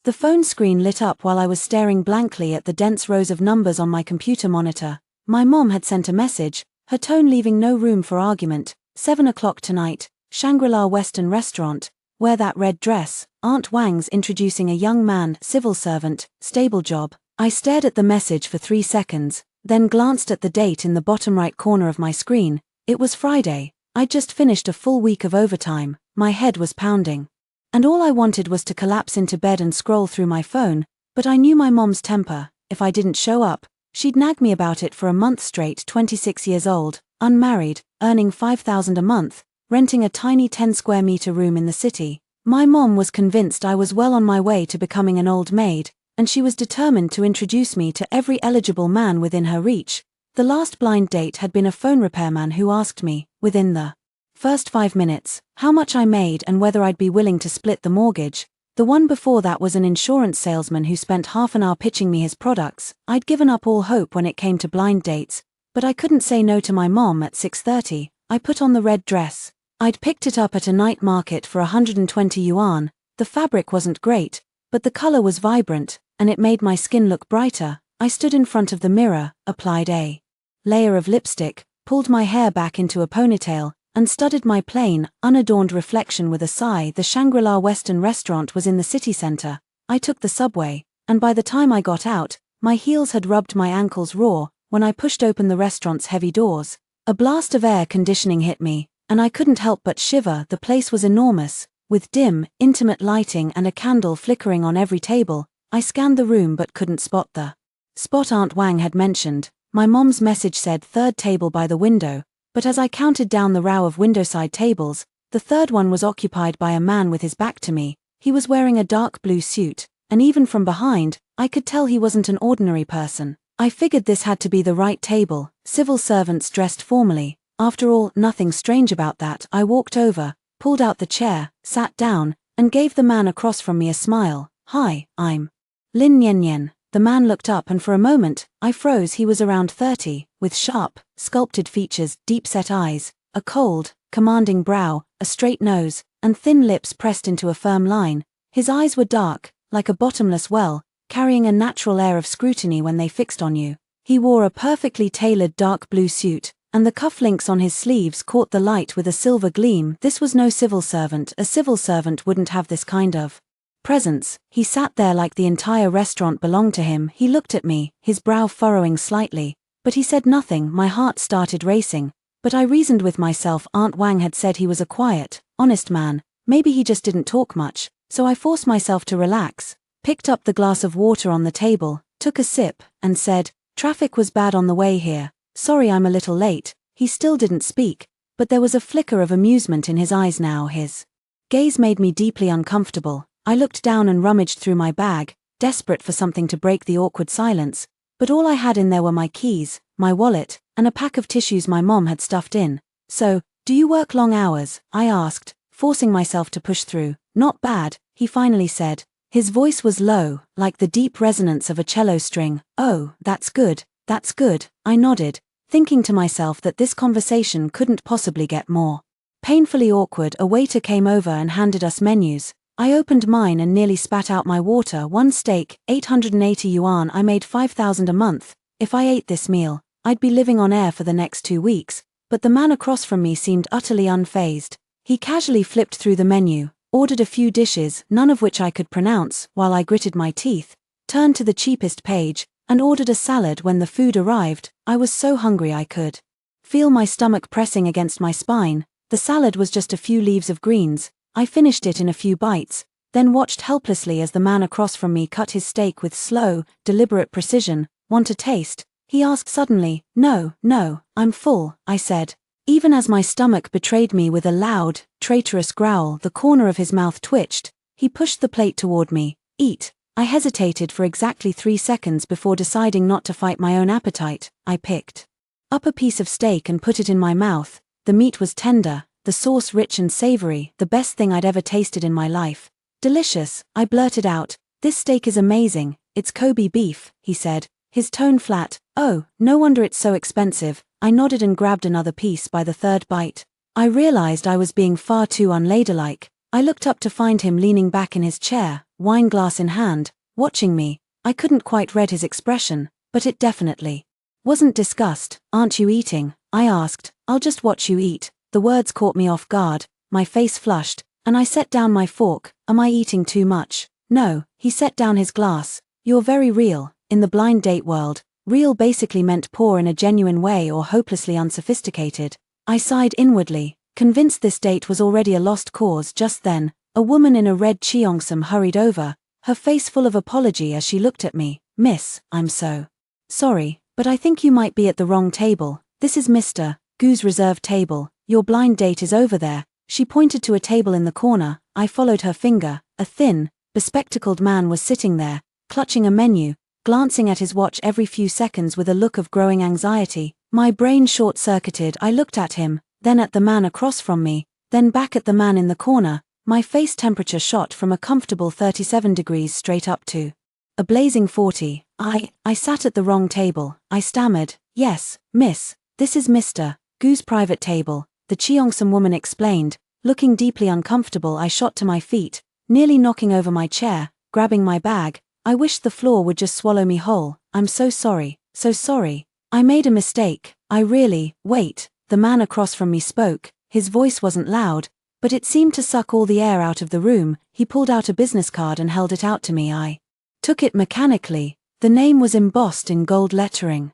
The phone screen lit up while I was staring blankly at the dense rows of numbers on my computer monitor. My mom had sent a message, her tone leaving no room for argument. 7 o'clock tonight, Shangri-La Western Restaurant. Wear that red dress. Aunt Wang's introducing a young man, civil servant, stable job. I stared at the message for 3 seconds, then glanced at the date in the bottom right corner of my screen. It was Friday. I'd just finished a full week of overtime. My head was pounding. And all I wanted was to collapse into bed and scroll through my phone, but I knew my mom's temper. If I didn't show up, she'd nag me about it for a month straight. 26 years old, unmarried, earning $5,000 a month, renting a tiny 10-square-meter room in the city. My mom was convinced I was well on my way to becoming an old maid, and she was determined to introduce me to every eligible man within her reach. The last blind date had been a phone repairman who asked me, within the first 5 minutes, how much I made and whether I'd be willing to split the mortgage. The one before that was an insurance salesman who spent half an hour pitching me his products. I'd given up all hope when it came to blind dates, but I couldn't say no to my mom. At 6:30, I put on the red dress. I'd picked it up at a night market for 120 yuan. The fabric wasn't great, but the color was vibrant, and it made my skin look brighter. I stood in front of the mirror, applied a layer of lipstick, pulled my hair back into a ponytail, and studied my plain, unadorned reflection with a sigh. The Shangri-La Western Restaurant was in the city center. I took the subway, and by the time I got out, my heels had rubbed my ankles raw. When I pushed open the restaurant's heavy doors, a blast of air conditioning hit me, and I couldn't help but shiver. The place was enormous, with dim, intimate lighting and a candle flickering on every table. I scanned the room but couldn't spot the spot Aunt Wang had mentioned. My mom's message said third table by the window, but as I counted down the row of windowside tables, the third one was occupied by a man with his back to me. He was wearing a dark blue suit, and even from behind, I could tell he wasn't an ordinary person. I figured this had to be the right table, civil servants dressed formally. After all, nothing strange about that. I walked over, pulled out the chair, sat down, and gave the man across from me a smile. Hi, I'm Lin Yen Yen. The man looked up and for a moment, I froze. He was around 30, with sharp, sculpted features, deep-set eyes, a cold, commanding brow, a straight nose, and thin lips pressed into a firm line. His eyes were dark, like a bottomless well, carrying a natural air of scrutiny when they fixed on you. He wore a perfectly tailored dark blue suit, and the cufflinks on his sleeves caught the light with a silver gleam. This was no civil servant. A civil servant wouldn't have this kind of presence. He sat there like the entire restaurant belonged to him. He looked at me, his brow furrowing slightly, but he said nothing. My heart started racing, but I reasoned with myself. Aunt Wang had said he was a quiet, honest man. Maybe he just didn't talk much, so I forced myself to relax, picked up the glass of water on the table, took a sip, and said, "Traffic was bad on the way here. Sorry I'm a little late." He still didn't speak, but there was a flicker of amusement in his eyes now. His gaze made me deeply uncomfortable. I looked down and rummaged through my bag, desperate for something to break the awkward silence, but all I had in there were my keys, my wallet, and a pack of tissues my mom had stuffed in. "So, do you work long hours?" I asked, forcing myself to push through. "Not bad," he finally said. His voice was low, like the deep resonance of a cello string. "Oh, that's good, that's good." I nodded, thinking to myself that this conversation couldn't possibly get more painfully awkward. A waiter came over and handed us menus. I opened mine and nearly spat out my water. One steak, 880 yuan. I made 5,000 a month. If I ate this meal, I'd be living on air for the next 2 weeks. But the man across from me seemed utterly unfazed. He casually flipped through the menu, ordered a few dishes, none of which I could pronounce, while I gritted my teeth, turned to the cheapest page, and ordered a salad. When the food arrived, I was so hungry I could feel my stomach pressing against my spine. The salad was just a few leaves of greens. I finished it in a few bites, then watched helplessly as the man across from me cut his steak with slow, deliberate precision. "Want a taste?" he asked suddenly. "No, no, I'm full," I said. Even as my stomach betrayed me with a loud, traitorous growl, the corner of his mouth twitched. He pushed the plate toward me. "Eat." I hesitated for exactly 3 seconds before deciding not to fight my own appetite. I picked up a piece of steak and put it in my mouth. The meat was tender, the sauce rich and savory, the best thing I'd ever tasted in my life. "Delicious," I blurted out. "This steak is amazing. It's Kobe beef," he said, his tone flat. "Oh, no wonder it's so expensive." I nodded and grabbed another piece. By the third bite, I realized I was being far too unladylike. I looked up to find him leaning back in his chair, wine glass in hand, watching me. I couldn't quite read his expression, but it definitely wasn't disgust. "Aren't you eating?" I asked. "I'll just watch you eat." The words caught me off guard, my face flushed, and I set down my fork. "Am I eating too much?" "No." He set down his glass. "You're very real." In the blind date world, real basically meant poor in a genuine way or hopelessly unsophisticated. I sighed inwardly, convinced this date was already a lost cause. Just then, a woman in a red cheongsam hurried over, her face full of apology as she looked at me. "Miss, I'm so sorry, but I think you might be at the wrong table. This is Mr. Gu's reserved table. Your blind date is over there." She pointed to a table in the corner. I followed her finger. A thin, bespectacled man was sitting there, clutching a menu, glancing at his watch every few seconds with a look of growing anxiety. My brain short-circuited. I looked at him, then at the man across from me, then back at the man in the corner. My face temperature shot from a comfortable 37 degrees straight up to a blazing 40. I sat at the wrong table. I stammered. "Yes, miss, this is Mr. Gu's private table," the cheongsam woman explained. Looking deeply uncomfortable, I shot to my feet, nearly knocking over my chair, grabbing my bag. I wished the floor would just swallow me whole. "I'm so sorry, so sorry. I made a mistake. I really..." "Wait," the man across from me spoke. His voice wasn't loud, but it seemed to suck all the air out of the room. He pulled out a business card and held it out to me. I took it mechanically. The name was embossed in gold lettering.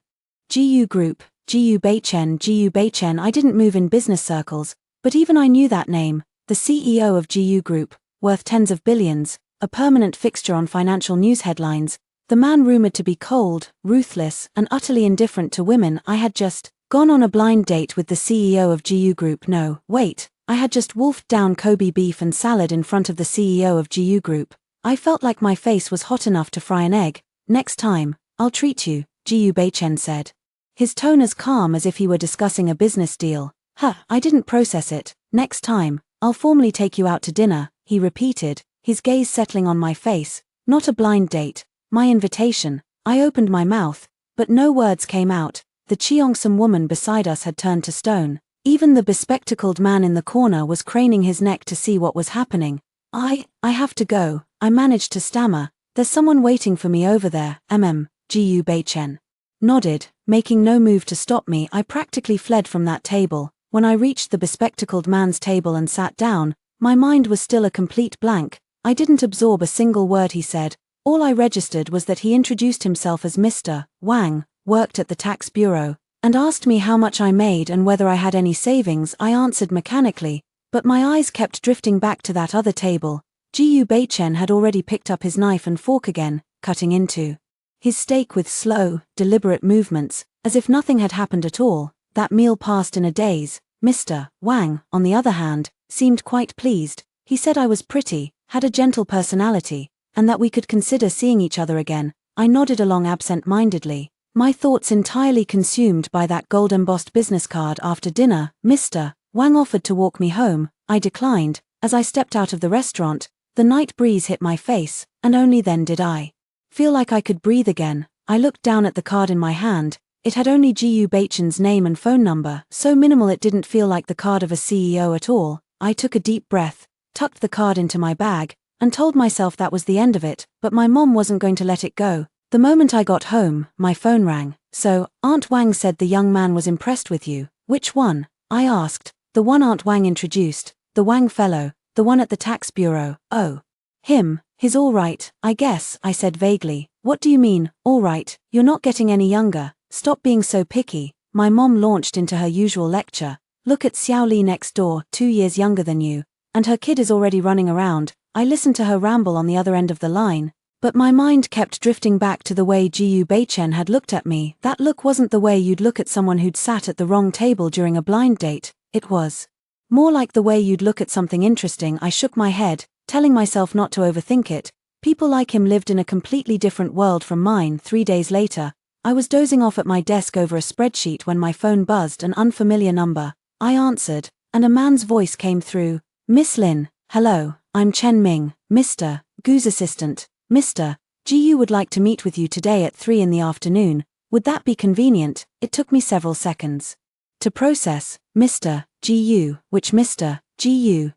GU Group, GU Beichen. I didn't move in business circles, but even I knew that name. The CEO of GU Group, worth tens of billions, a permanent fixture on financial news headlines. The man rumored to be cold, ruthless, and utterly indifferent to women. I had just gone on a blind date with the CEO of GU Group. No, wait, I had just wolfed down Kobe beef and salad in front of the CEO of GU Group. I felt like my face was hot enough to fry an egg. "Next time, I'll treat you," GU Beichen said. His tone as calm as if he were discussing a business deal. I didn't process it. "Next time, I'll formally take you out to dinner," he repeated, his gaze settling on my face. Not a blind date, my invitation. I opened my mouth, but no words came out. The cheongsam woman beside us had turned to stone. Even the bespectacled man in the corner was craning his neck to see what was happening. I have to go," I managed to stammer. "There's someone waiting for me over there." GU Beichen nodded, making no move to stop me. I practically fled from that table. When I reached the bespectacled man's table and sat down, my mind was still a complete blank. I didn't absorb a single word he said. All I registered was that he introduced himself as Mr. Wang, worked at the tax bureau, and asked me how much I made and whether I had any savings. I answered mechanically, but my eyes kept drifting back to that other table. GU Beichen had already picked up his knife and fork again, cutting into his steak with slow, deliberate movements, as if nothing had happened at all. That meal passed in a daze. Mr. Wang, on the other hand, seemed quite pleased. He said I was pretty, had a gentle personality, and that we could consider seeing each other again. I nodded along absent-mindedly, my thoughts entirely consumed by that gold-embossed business card. After dinner, Mr. Wang offered to walk me home. I declined. As I stepped out of the restaurant, the night breeze hit my face, and only then did I feel like I could breathe again. I looked down at the card in my hand. It had only GU Beichen's name and phone number, so minimal it didn't feel like the card of a CEO at all. I took a deep breath, tucked the card into my bag, and told myself that was the end of it, but my mom wasn't going to let it go. The moment I got home, my phone rang. "So, Aunt Wang said the young man was impressed with you." "Which one?" I asked. "The one Aunt Wang introduced, the Wang fellow, the one at the tax bureau." "Oh. Him. He's all right, I guess," I said vaguely. "What do you mean, all right? You're not getting any younger. Stop being so picky." My mom launched into her usual lecture. "Look at Xiao Li next door, 2 years younger than you, and her kid is already running around." I listened to her ramble on the other end of the line, but my mind kept drifting back to the way GU Beichen had looked at me. That look wasn't the way you'd look at someone who'd sat at the wrong table during a blind date. It was more like the way you'd look at something interesting. I shook my head, telling myself not to overthink it. People like him lived in a completely different world from mine. 3 days later, I was dozing off at my desk over a spreadsheet when my phone buzzed. An unfamiliar number. I answered, and a man's voice came through. "Miss Lin, hello, I'm Chen Ming, Mr. Gu's assistant. Mr. Gu would like to meet with you today at 3 in the afternoon. Would that be convenient?" It took me several seconds to process. Mr. Gu, which Mr. Gu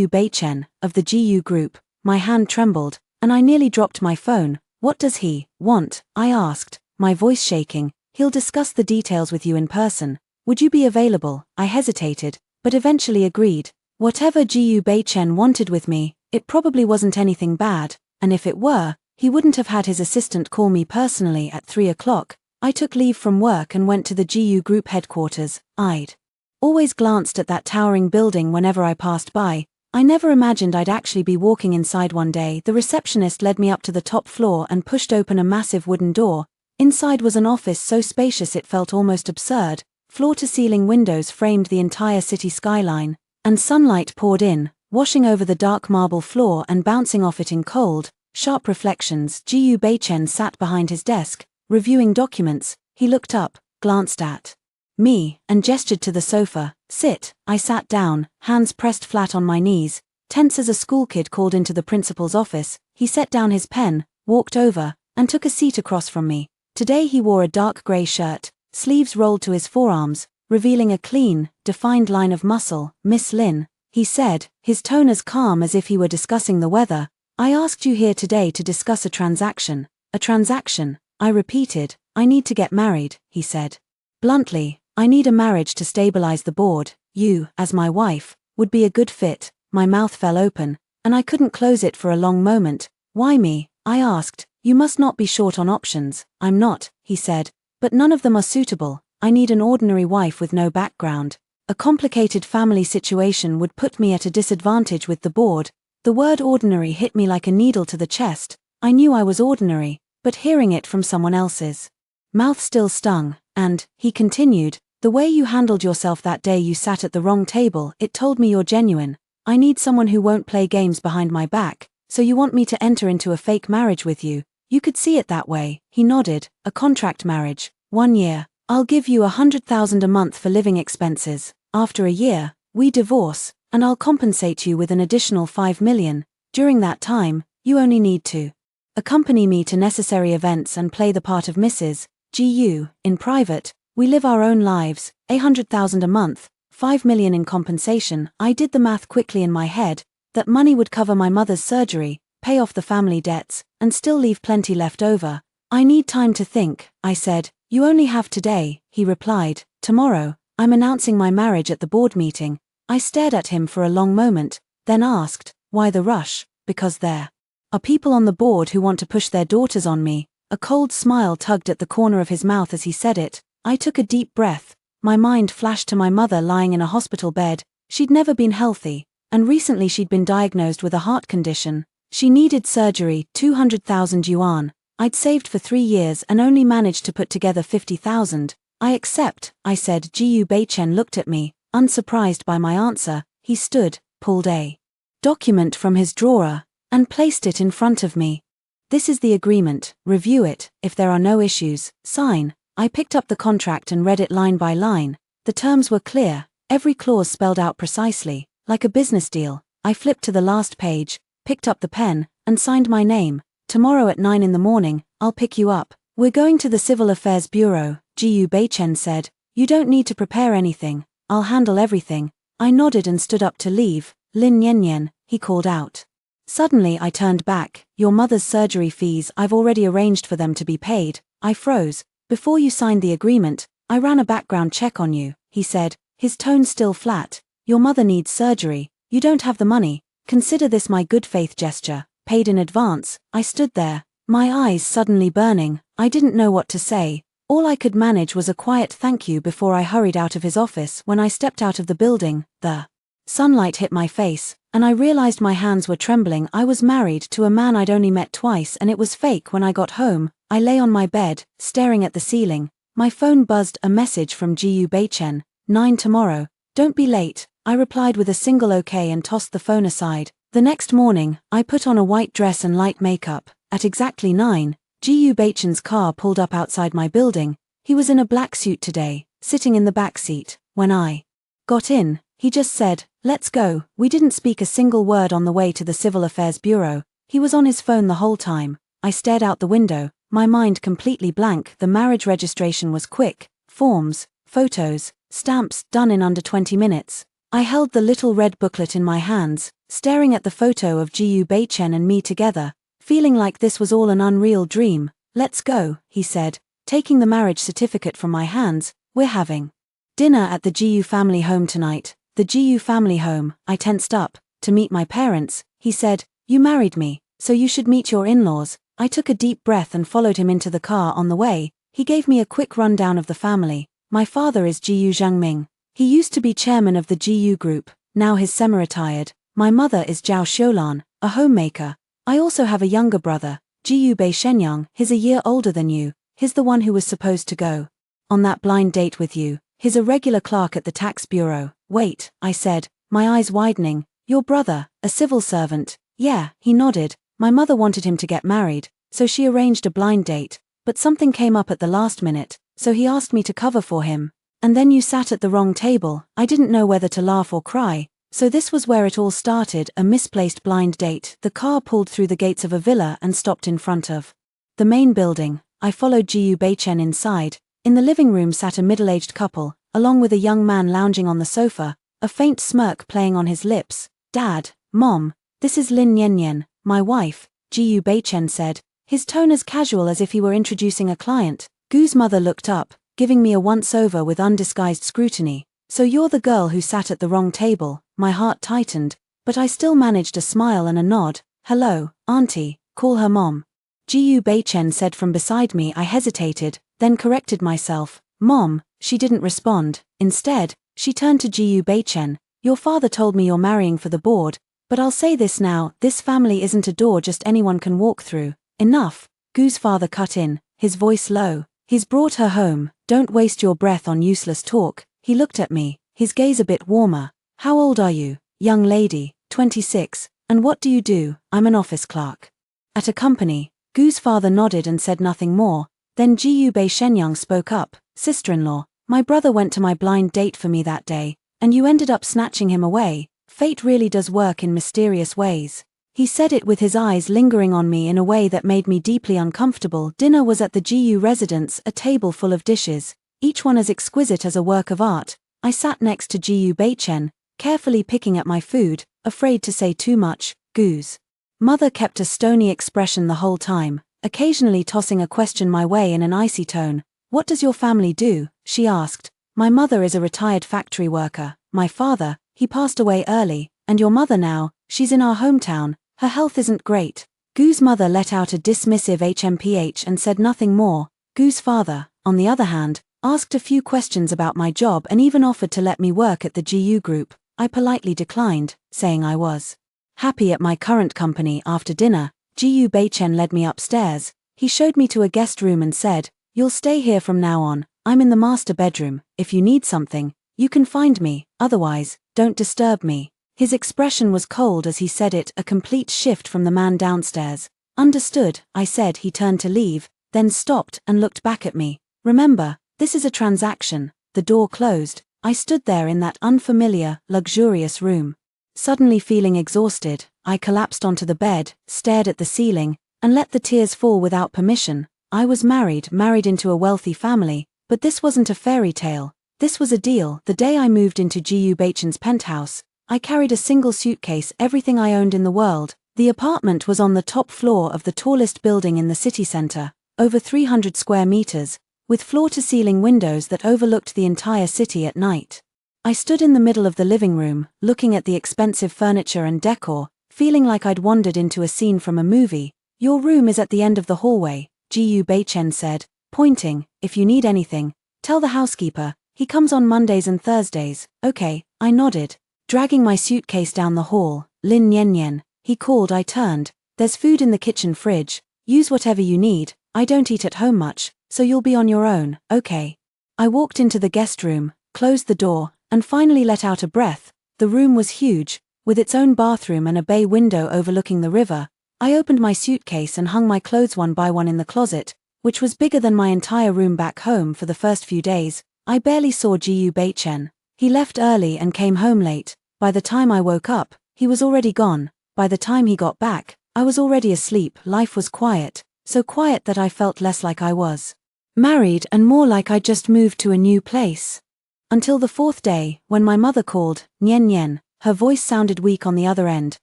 Beichen, of the GU Group. My hand trembled. and I nearly dropped my phone. What does he want? I asked, my voice shaking. He'll discuss the details with you in person. Would you be available? I hesitated, but eventually agreed. Whatever Jiu Beichen wanted with me, it probably wasn't anything bad, and if it were, he wouldn't have had his assistant call me personally at 3 o'clock. I took leave from work and went to the GU Group headquarters. I'd always glanced at that towering building whenever I passed by. I never imagined I'd actually be walking inside one day. The receptionist led me up to the top floor and pushed open a massive wooden door. Inside was an office so spacious it felt almost absurd. Floor-to-ceiling windows framed the entire city skyline, and sunlight poured in, washing over the dark marble floor and bouncing off it in cold, sharp reflections. Jiu Beichen sat behind his desk, reviewing documents. He looked up, glanced at me, and gestured to the sofa. Sit. I sat down, hands pressed flat on my knees, tense as a schoolkid called into the principal's office. He set down his pen, walked over, and took a seat across from me. Today he wore a dark grey shirt, sleeves rolled to his forearms, revealing a clean, defined line of muscle. Miss Lin, he said, his tone as calm as if he were discussing the weather. I asked you here today to discuss a transaction. A transaction, I repeated. I need to get married, he said. Bluntly, I need a marriage to stabilize the board. You, as my wife, would be a good fit. My mouth fell open, and I couldn't close it for a long moment. Why me? I asked. You must not be short on options. I'm not, he said, but none of them are suitable. I need an ordinary wife with no background. A complicated family situation would put me at a disadvantage with the board. The word ordinary hit me like a needle to the chest. I knew I was ordinary, but hearing it from someone else's mouth still stung, and, he continued, the way you handled yourself that day you sat at the wrong table, it told me you're genuine. I need someone who won't play games behind my back, so you want me to enter into a fake marriage with you. You could see it that way. He nodded. A contract marriage. 1 year. I'll give you 100,000 a month for living expenses. After a year, we divorce, and I'll compensate you with an additional 5 million. During that time, you only need to accompany me to necessary events and play the part of Mrs. GU. In private, we live our own lives. 100,000 a month, 5 million in compensation. I did the math quickly in my head. That money would cover my mother's surgery, pay off the family debts, and still leave plenty left over. I need time to think, I said. You only have today, he replied. Tomorrow, I'm announcing my marriage at the board meeting. I stared at him for a long moment, then asked, why the rush? Because there are people on the board who want to push their daughters on me. A cold smile tugged at the corner of his mouth as he said it. I took a deep breath. My mind flashed to my mother lying in a hospital bed. She'd never been healthy, and recently she'd been diagnosed with a heart condition. She needed surgery, 200,000 yuan. I'd saved for 3 years and only managed to put together 50,000. I accept, I said. Jiu Beichen looked at me, unsurprised by my answer. He stood, pulled a document from his drawer, and placed it in front of me. This is the agreement. Review it. If there are no issues, sign. I picked up the contract and read it line by line. The terms were clear, every clause spelled out precisely, like a business deal. I flipped to the last page, picked up the pen, and signed my name. Tomorrow at 9 in the morning, I'll pick you up. We're going to the Civil Affairs Bureau, Jiu Beichen said. You don't need to prepare anything. I'll handle everything. I nodded and stood up to leave. Lin Yen, he called out. Suddenly I turned back. Your mother's surgery fees, I've already arranged for them to be paid. I froze. Before you signed the agreement, I ran a background check on you, he said, his tone still flat. Your mother needs surgery. You don't have the money. Consider this my good faith gesture, paid in advance. I stood there, my eyes suddenly burning. I didn't know what to say. All I could manage was a quiet thank you before I hurried out of his office. When I stepped out of the building, the sunlight hit my face, and I realized my hands were trembling. I was married to a man I'd only met twice, and it was fake. When I got home, I lay on my bed, staring at the ceiling. My phone buzzed. A message from Jiu Beichen. 9 tomorrow. Don't be late. I replied with a single okay and tossed the phone aside. The next morning, I put on a white dress and light makeup. At exactly 9, Jiu Beichen's car pulled up outside my building. He was in a black suit today, sitting in the back seat. When I got in, he just said, let's go. We didn't speak a single word on the way to the Civil Affairs Bureau. He was on his phone the whole time. I stared out the window, my mind completely blank. The marriage registration was quick. Forms, photos, stamps, done in under 20 minutes. I held the little red booklet in my hands, staring at the photo of Jiu Beichen and me together, feeling like this was all an unreal dream. "Let's go," he said, taking the marriage certificate from my hands. "We're having dinner at the GU family home tonight." The GU family home. I tensed up. "To meet my parents," he said. "You married me, so you should meet your in-laws." I took a deep breath and followed him into the car. On the way, he gave me a quick rundown of the family. "My father is GU Zhangming. He used to be chairman of the GU group, now he's semi-retired. My mother is Zhao Xiulan, a homemaker. I also have a younger brother, GU Bei Shenyang. He's a year older than you. He's the one who was supposed to go on that blind date with you. He's a regular clerk at the tax bureau." "Wait," I said, my eyes widening. "Your brother, a civil servant?" "Yeah," he nodded. "My mother wanted him to get married, so she arranged a blind date, but something came up at the last minute, so he asked me to cover for him. And then you sat at the wrong table." I didn't know whether to laugh or cry. So this was where it all started, a misplaced blind date. The car pulled through the gates of a villa and stopped in front of the main building. I followed Jiu Beichen inside. In the living room sat a middle-aged couple, along with a young man lounging on the sofa, a faint smirk playing on his lips. "Dad, Mom, this is Lin Yanyan, my wife," Jiu Beichen said, his tone as casual as if he were introducing a client. Gu's mother looked up, giving me a once-over with undisguised scrutiny. "So you're the girl who sat at the wrong table." My heart tightened, but I still managed a smile and a nod. "Hello, Auntie, call her Mom," Jiu Beichen said from beside me. I hesitated, then corrected myself. "Mom." She didn't respond. Instead, she turned to Jiu Beichen. "Your father told me you're marrying for the board, but I'll say this now, this family isn't a door just anyone can walk through." "Enough," Gu's father cut in, his voice low. "He's brought her home, don't waste your breath on useless talk." He looked at me, his gaze a bit warmer. "How old are you, young lady?" 26. "And what do you do?" "I'm an office clerk at a company." Gu's father nodded and said nothing more. Then Jiu Bei Shenyang spoke up. "Sister-in-law, my brother went to my blind date for me that day, and you ended up snatching him away. Fate really does work in mysterious ways." He said it with his eyes lingering on me in a way that made me deeply uncomfortable. Dinner was at the GU residence, a table full of dishes, each one as exquisite as a work of art. I sat next to Jiu Beichen, carefully picking at my food, afraid to say too much. Gu's mother kept a stony expression the whole time, occasionally tossing a question my way in an icy tone. "What does your family do?" she asked. "My mother is a retired factory worker. My father, he passed away early. And your mother now, she's in our hometown. Her health isn't great." Gu's mother let out a dismissive HMPH and said nothing more. Gu's father, on the other hand, asked a few questions about my job and even offered to let me work at the GU group. I politely declined, saying I was happy at my current company. After dinner, Jiu Beichen led me upstairs. He showed me to a guest room and said, "You'll stay here from now on. I'm in the master bedroom. If you need something, you can find me. Otherwise, don't disturb me." His expression was cold as he said it, a complete shift from the man downstairs. "Understood," I said. He turned to leave, then stopped and looked back at me. "Remember, this is a transaction." The door closed. I stood there in that unfamiliar, luxurious room. Suddenly feeling exhausted, I collapsed onto the bed, stared at the ceiling, and let the tears fall without permission. I was married into a wealthy family, but this wasn't a fairy tale. This was a deal. The day I moved into Jiu Beichen's penthouse, I carried a single suitcase, everything I owned in the world. The apartment was on the top floor of the tallest building in the city center, over 300 square meters, with floor-to-ceiling windows that overlooked the entire city at night. I stood in the middle of the living room, looking at the expensive furniture and decor, feeling like I'd wandered into a scene from a movie. "Your room is at the end of the hallway," Jiu Beichen said, pointing. "If you need anything, tell the housekeeper. He comes on Mondays and Thursdays." "Okay," I nodded. Dragging my suitcase down the hall, "Lin Yanyan," he called. I turned. "There's food in the kitchen fridge. Use whatever you need. I don't eat at home much, so you'll be on your own." "Okay." I walked into the guest room, closed the door, and finally let out a breath. The room was huge, with its own bathroom and a bay window overlooking the river. I opened my suitcase and hung my clothes one by one in the closet, which was bigger than my entire room back home. For the first few days, I barely saw Jiu Beichen. He left early and came home late. By the time I woke up, he was already gone. By the time he got back, I was already asleep. Life was quiet, so quiet that I felt less like I was married and more like I'd just moved to a new place. Until the fourth day, when my mother called. "Nyen Nyen." Her voice sounded weak on the other end.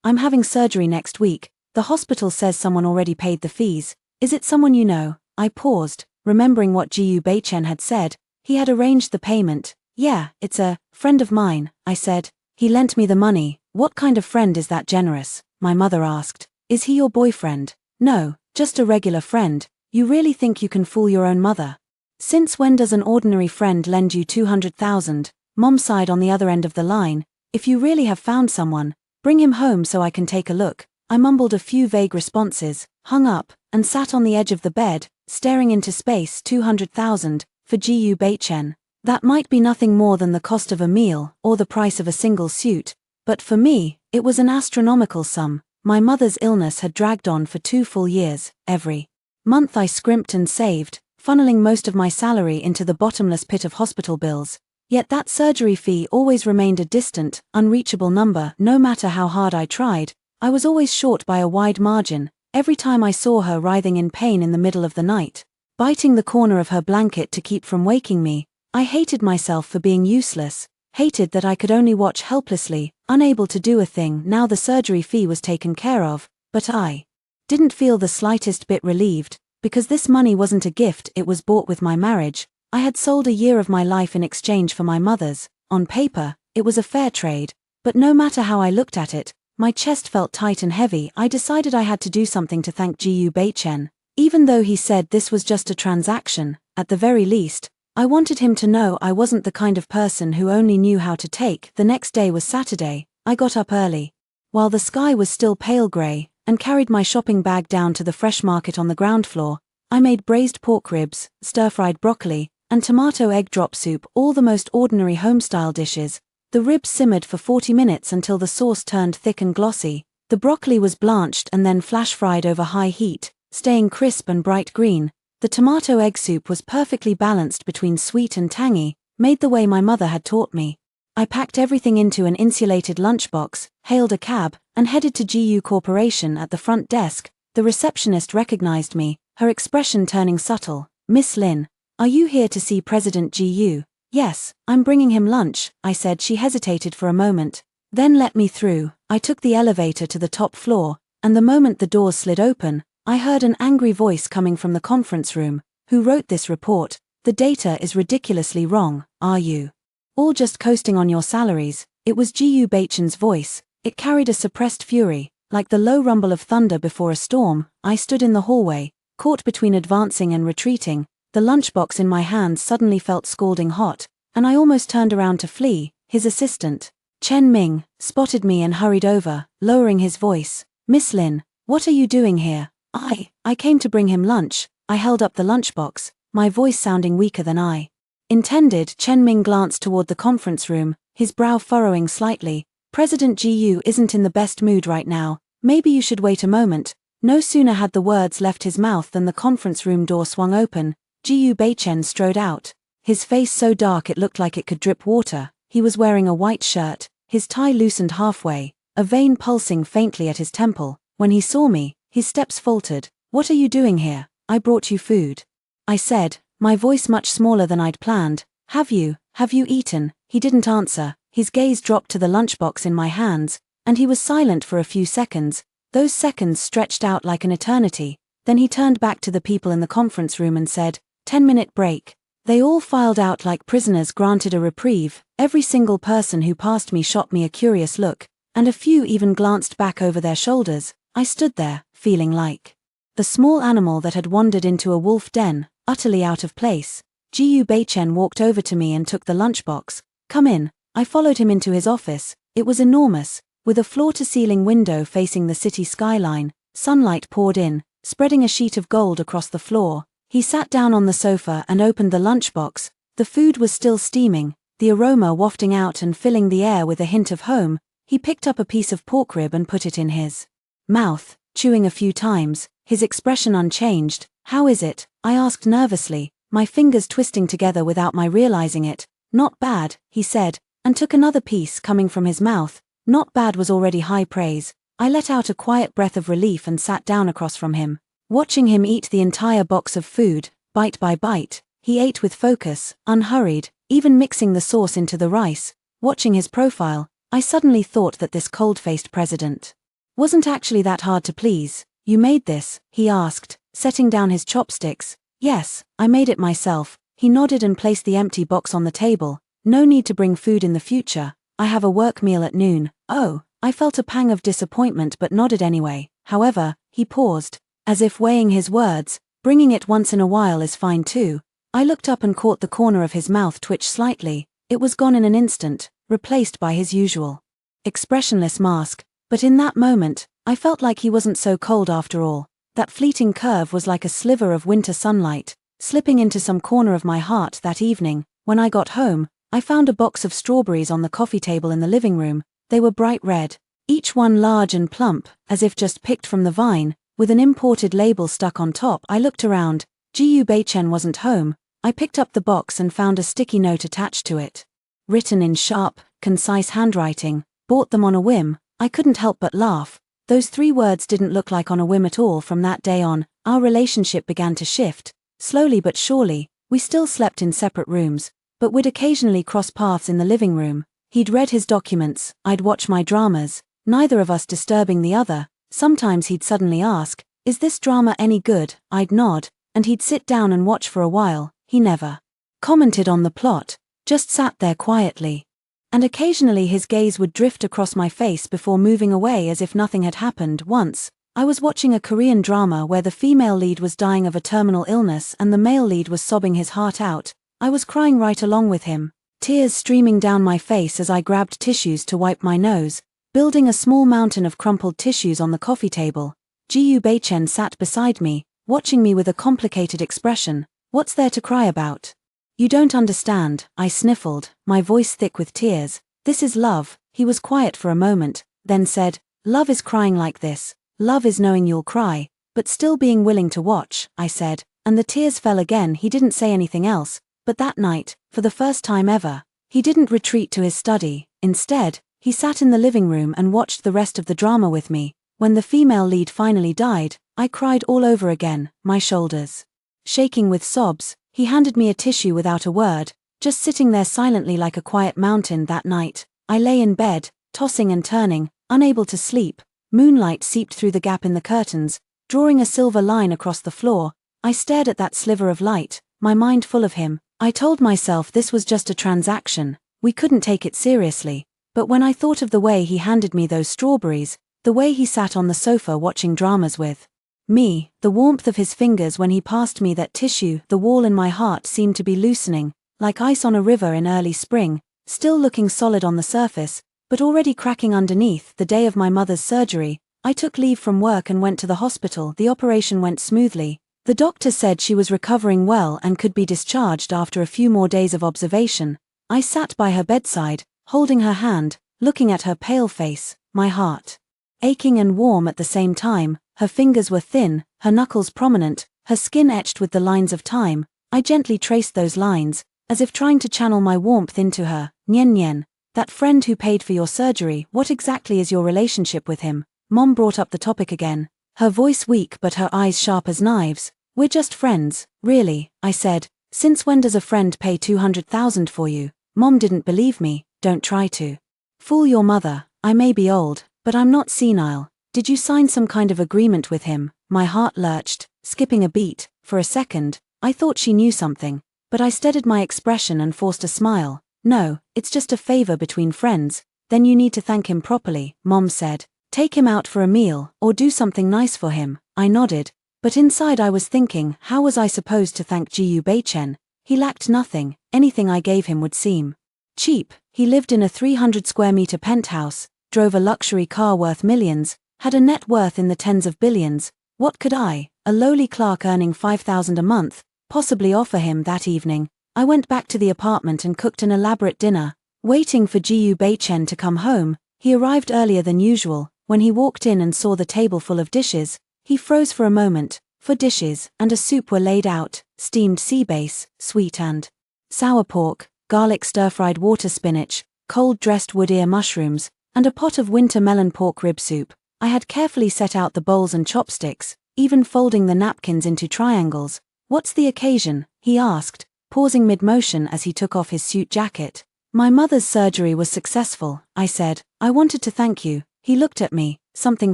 "I'm having surgery next week. The hospital says someone already paid the fees. Is it someone you know? I paused, remembering what Gu Beichen had said. He had arranged the payment. Yeah, it's a friend of mine, I said. He lent me the money. What kind of friend is that generous? My mother asked. Is he your boyfriend? No, just a regular friend. You really think you can fool your own mother? Since when does an ordinary friend lend you 200,000? Mom sighed on the other end of the line. If you really have found someone, bring him home so I can take a look. I mumbled a few vague responses, hung up, and sat on the edge of the bed, staring into space. 200,000, for Gu Beichen. That might be nothing more than the cost of a meal, or the price of a single suit. But for me, it was an astronomical sum. My mother's illness had dragged on for 2 full years. Every month I scrimped and saved, funneling most of my salary into the bottomless pit of hospital bills. Yet that surgery fee always remained a distant, unreachable number. No matter how hard I tried, I was always short by a wide margin. Every time I saw her writhing in pain in the middle of the night, biting the corner of her blanket to keep from waking me, I hated myself for being useless, hated that I could only watch helplessly, unable to do a thing. Now the surgery fee was taken care of, but I didn't feel the slightest bit relieved, because this money wasn't a gift, it was bought with my marriage. I had sold a year of my life in exchange for my mother's. On paper, it was a fair trade, but no matter how I looked at it, my chest felt tight and heavy. I decided I had to do something to thank Gu Beichen. Even though he said this was just a transaction, at the very least, I wanted him to know I wasn't the kind of person who only knew how to take. The next day was Saturday. I got up early, while the sky was still pale grey, and carried my shopping bag down to the fresh market on the ground floor. I made braised pork ribs, stir-fried broccoli, and tomato egg drop soup, all the most ordinary home-style dishes. The ribs simmered for 40 minutes until the sauce turned thick and glossy. The broccoli was blanched and then flash-fried over high heat, staying crisp and bright green. The tomato egg soup was perfectly balanced between sweet and tangy, made the way my mother had taught me. I packed everything into an insulated lunchbox, hailed a cab, and headed to GU Corporation. At the front desk, the receptionist recognized me, her expression turning subtle. Miss Lin, are you here to see President GU? Yes, I'm bringing him lunch, I said. She hesitated for a moment, then let me through. I took the elevator to the top floor, and the moment the doors slid open, I heard an angry voice coming from the conference room. Who wrote this report? The data is ridiculously wrong. Are you all just coasting on your salaries? It was Gu Beichen's voice. It carried a suppressed fury, like the low rumble of thunder before a storm. I stood in the hallway, caught between advancing and retreating. The lunchbox in my hand suddenly felt scalding hot, and I almost turned around to flee. His assistant, Chen Ming, spotted me and hurried over, lowering his voice. Miss Lin, what are you doing here? I came to bring him lunch. I held up the lunchbox, my voice sounding weaker than I intended. Chen Ming glanced toward the conference room, his brow furrowing slightly. President Gu isn't in the best mood right now. Maybe you should wait a moment. No sooner had the words left his mouth than the conference room door swung open. Gu Beichen strode out, his face so dark it looked like it could drip water. He was wearing a white shirt, his tie loosened halfway, a vein pulsing faintly at his temple. When he saw me, his steps faltered. What are you doing here? I brought you food, I said, my voice much smaller than I'd planned. Have you eaten? He didn't answer. His gaze dropped to the lunchbox in my hands, and he was silent for a few seconds. Those seconds stretched out like an eternity. Then he turned back to the people in the conference room and said, 10-minute break. They all filed out like prisoners granted a reprieve. Every single person who passed me shot me a curious look, and a few even glanced back over their shoulders. I stood there, feeling like the small animal that had wandered into a wolf den, utterly out of place. Gu Beichen walked over to me and took the lunchbox. Come in. I followed him into his office. It was enormous, with a floor-to-ceiling window facing the city skyline. Sunlight poured in, spreading a sheet of gold across the floor. He sat down on the sofa and opened the lunchbox. The food was still steaming, the aroma wafting out and filling the air with a hint of home. He picked up a piece of pork rib and put it in his mouth, chewing a few times, his expression unchanged. How is it? I asked nervously, my fingers twisting together without my realizing it. Not bad, he said, and took another piece coming from his mouth. Not bad was already high praise. I let out a quiet breath of relief and sat down across from him. Watching him eat the entire box of food, bite by bite, he ate with focus, unhurried, even mixing the sauce into the rice. Watching his profile, I suddenly thought that this cold-faced president Wasn't actually that hard to please. You made this? He asked, setting down his chopsticks. Yes, I made it myself. He nodded and placed the empty box on the table. No need to bring food in the future. I have a work meal at noon. Oh, I felt a pang of disappointment but nodded anyway. However, he paused, as if weighing his words. Bringing it once in a while is fine too. I looked up and caught the corner of his mouth twitch slightly. It was gone in an instant, replaced by his usual expressionless mask. But in that moment, I felt like he wasn't so cold after all. That fleeting curve was like a sliver of winter sunlight, slipping into some corner of my heart. That evening, when I got home, I found a box of strawberries on the coffee table in the living room. They were bright red, each one large and plump, as if just picked from the vine, with an imported label stuck on top. I looked around. Gu Beichen wasn't home. I picked up the box and found a sticky note attached to it. Written in sharp, concise handwriting, "Bought them on a whim." I couldn't help but laugh. Those 3 words didn't look like on a whim at all. From that day on, our relationship began to shift. Slowly but surely, we still slept in separate rooms, but would occasionally cross paths in the living room. He'd read his documents, I'd watch my dramas, neither of us disturbing the other. Sometimes he'd suddenly ask, "Is this drama any good?" I'd nod, and he'd sit down and watch for a while. He never commented on the plot, just sat there quietly. And occasionally his gaze would drift across my face before moving away as if nothing had happened. Once, I was watching a Korean drama where the female lead was dying of a terminal illness and the male lead was sobbing his heart out. I was crying right along with him, tears streaming down my face as I grabbed tissues to wipe my nose, building a small mountain of crumpled tissues on the coffee table. Gu Beichen sat beside me, watching me with a complicated expression. "What's there to cry about?" "You don't understand," I sniffled, my voice thick with tears. "This is love." He was quiet for a moment, then said, "Love is crying like this. Love is knowing you'll cry, but still being willing to watch," I said, and the tears fell again. He didn't say anything else, but that night, for the first time ever, he didn't retreat to his study. Instead, he sat in the living room and watched the rest of the drama with me. When the female lead finally died, I cried all over again, my shoulders shaking with sobs. He handed me a tissue without a word, just sitting there silently like a quiet mountain. That night, I lay in bed, tossing and turning, unable to sleep. Moonlight seeped through the gap in the curtains, drawing a silver line across the floor. I stared at that sliver of light, my mind full of him. I told myself this was just a transaction, we couldn't take it seriously. But when I thought of the way he handed me those strawberries, the way he sat on the sofa watching dramas with me, the warmth of his fingers when he passed me that tissue, the wall in my heart seemed to be loosening, like ice on a river in early spring, still looking solid on the surface, but already cracking underneath. The day of my mother's surgery, I took leave from work and went to the hospital. The operation went smoothly. The doctor said she was recovering well and could be discharged after a few more days of observation. I sat by her bedside, holding her hand, looking at her pale face, my heart aching and warm at the same time. Her fingers were thin, her knuckles prominent, her skin etched with the lines of time. I gently traced those lines, as if trying to channel my warmth into her. "Nyen Nyen, that friend who paid for your surgery, what exactly is your relationship with him?" Mom brought up the topic again, her voice weak but her eyes sharp as knives. "We're just friends, really," I said. "Since when does a friend pay 200,000 for you?" Mom didn't believe me. "Don't try to fool your mother. I may be old, but I'm not senile. Did you sign some kind of agreement with him?" My heart lurched, skipping a beat. For a second, I thought she knew something, but I steadied my expression and forced a smile. "No, it's just a favor between friends." "Then you need to thank him properly," Mom said. "Take him out for a meal, or do something nice for him." I nodded, but inside I was thinking, how was I supposed to thank Gu Beichen? He lacked nothing. Anything I gave him would seem cheap. He lived in a 300 square meter penthouse, drove a luxury car worth millions, had a net worth in the tens of billions. What could I, a lowly clerk earning 5,000 a month, possibly offer him? That evening, I went back to the apartment and cooked an elaborate dinner, waiting for Gu Beichen to come home. He arrived earlier than usual. When he walked in and saw the table full of dishes, he froze for a moment, for dishes and a soup were laid out: steamed sea bass, sweet and sour pork, garlic stir-fried water spinach, cold dressed wood ear mushrooms, and a pot of winter melon pork rib soup. I had carefully set out the bowls and chopsticks, even folding the napkins into triangles. "What's the occasion?" he asked, pausing mid-motion as he took off his suit jacket. "My mother's surgery was successful," I said. "I wanted to thank you." He looked at me, something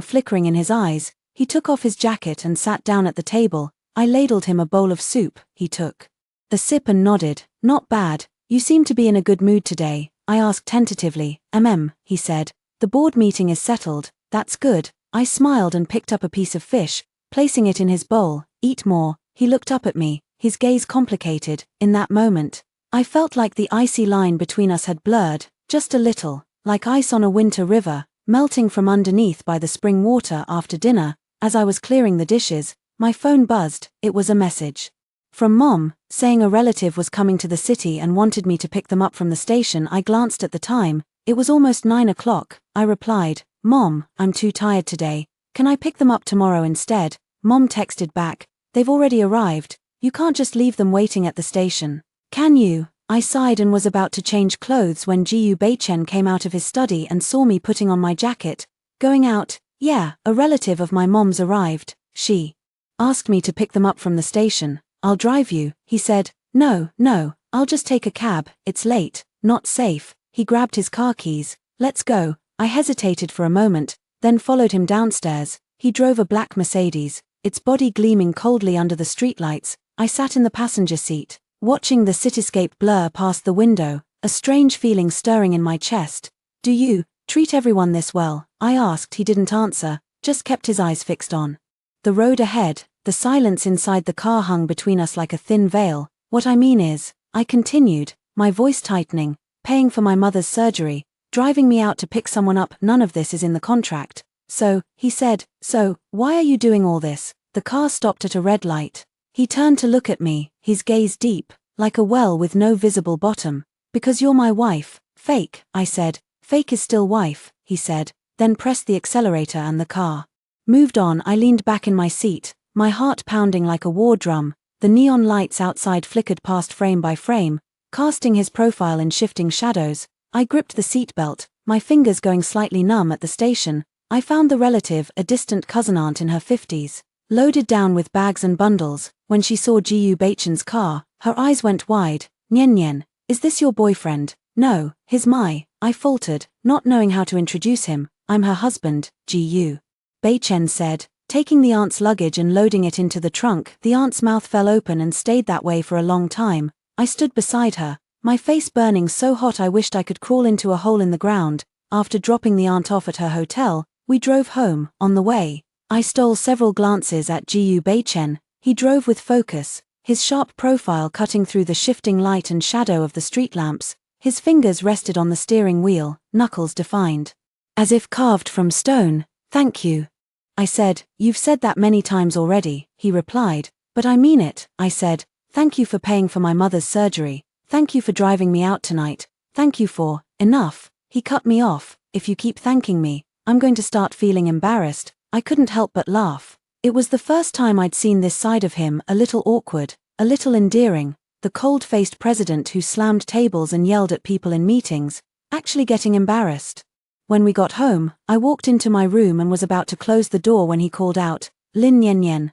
flickering in his eyes. He took off his jacket and sat down at the table. I ladled him a bowl of soup. He took a sip and nodded. Not bad. You seem to be in a good mood today. I asked tentatively. He said. The board meeting is settled. That's good. I smiled and picked up a piece of fish, placing it in his bowl. Eat more. He looked up at me, his gaze complicated. In that moment, I felt like the icy line between us had blurred, just a little, like ice on a winter river, melting from underneath by the spring water after dinner. As I was clearing the dishes, my phone buzzed. It was a message from Mom, saying a relative was coming to the city and wanted me to pick them up from the station. I glanced at the time. It was almost 9 o'clock. I replied, Mom, I'm too tired today. Can I pick them up tomorrow instead? Mom texted back, they've already arrived. You can't just leave them waiting at the station. Can you? I sighed and was about to change clothes when Jiyu Beichen came out of his study and saw me putting on my jacket. Going out? Yeah, a relative of my mom's arrived. She asked me to pick them up from the station. I'll drive you, he said. No, I'll just take a cab. It's late, not safe. He grabbed his car keys. Let's go. I hesitated for a moment, then followed him downstairs. He drove a black Mercedes, its body gleaming coldly under the streetlights. I sat in the passenger seat, watching the cityscape blur past the window, a strange feeling stirring in my chest. Do you treat everyone this well? I asked. He didn't answer, just kept his eyes fixed on the road ahead. The silence inside the car hung between us like a thin veil. What I mean is, I continued, my voice tightening, paying for my mother's surgery, driving me out to pick someone up. None of this is in the contract. So, he said, so, why are you doing all this? The car stopped at a red light. He turned to look at me, his gaze deep, like a well with no visible bottom. Because you're my wife. Fake, I said. Fake is still wife, he said, then pressed the accelerator and the car moved on. I leaned back in my seat, my heart pounding like a war drum. The neon lights outside flickered past frame by frame, casting his profile in shifting shadows. I gripped the seatbelt, my fingers going slightly numb. At the station, I found the relative, a distant cousin aunt in her 50s, loaded down with bags and bundles. When she saw Jiyu Beichen's car, her eyes went wide. Nian, is this your boyfriend? No, he's I faltered, not knowing how to introduce him. I'm her husband, Jiyu Beichen said, taking the aunt's luggage and loading it into the trunk. The aunt's mouth fell open and stayed that way for a long time. I stood beside her, my face burning so hot I wished I could crawl into a hole in the ground. After dropping the aunt off at her hotel, we drove home. On the way, I stole several glances at Jiyu Beichen. He drove with focus, his sharp profile cutting through the shifting light and shadow of the street lamps. His fingers rested on the steering wheel, knuckles defined, as if carved from stone. Thank you, I said. You've said that many times already, he replied. But I mean it, I said. Thank you for paying for my mother's surgery. Thank you for driving me out tonight. Thank you for, enough. He cut me off. If you keep thanking me, I'm going to start feeling embarrassed. I couldn't help but laugh. It was the first time I'd seen this side of him, a little awkward, a little endearing, the cold-faced president who slammed tables and yelled at people in meetings, actually getting embarrassed. When we got home, I walked into my room and was about to close the door when he called out, Lin Nian.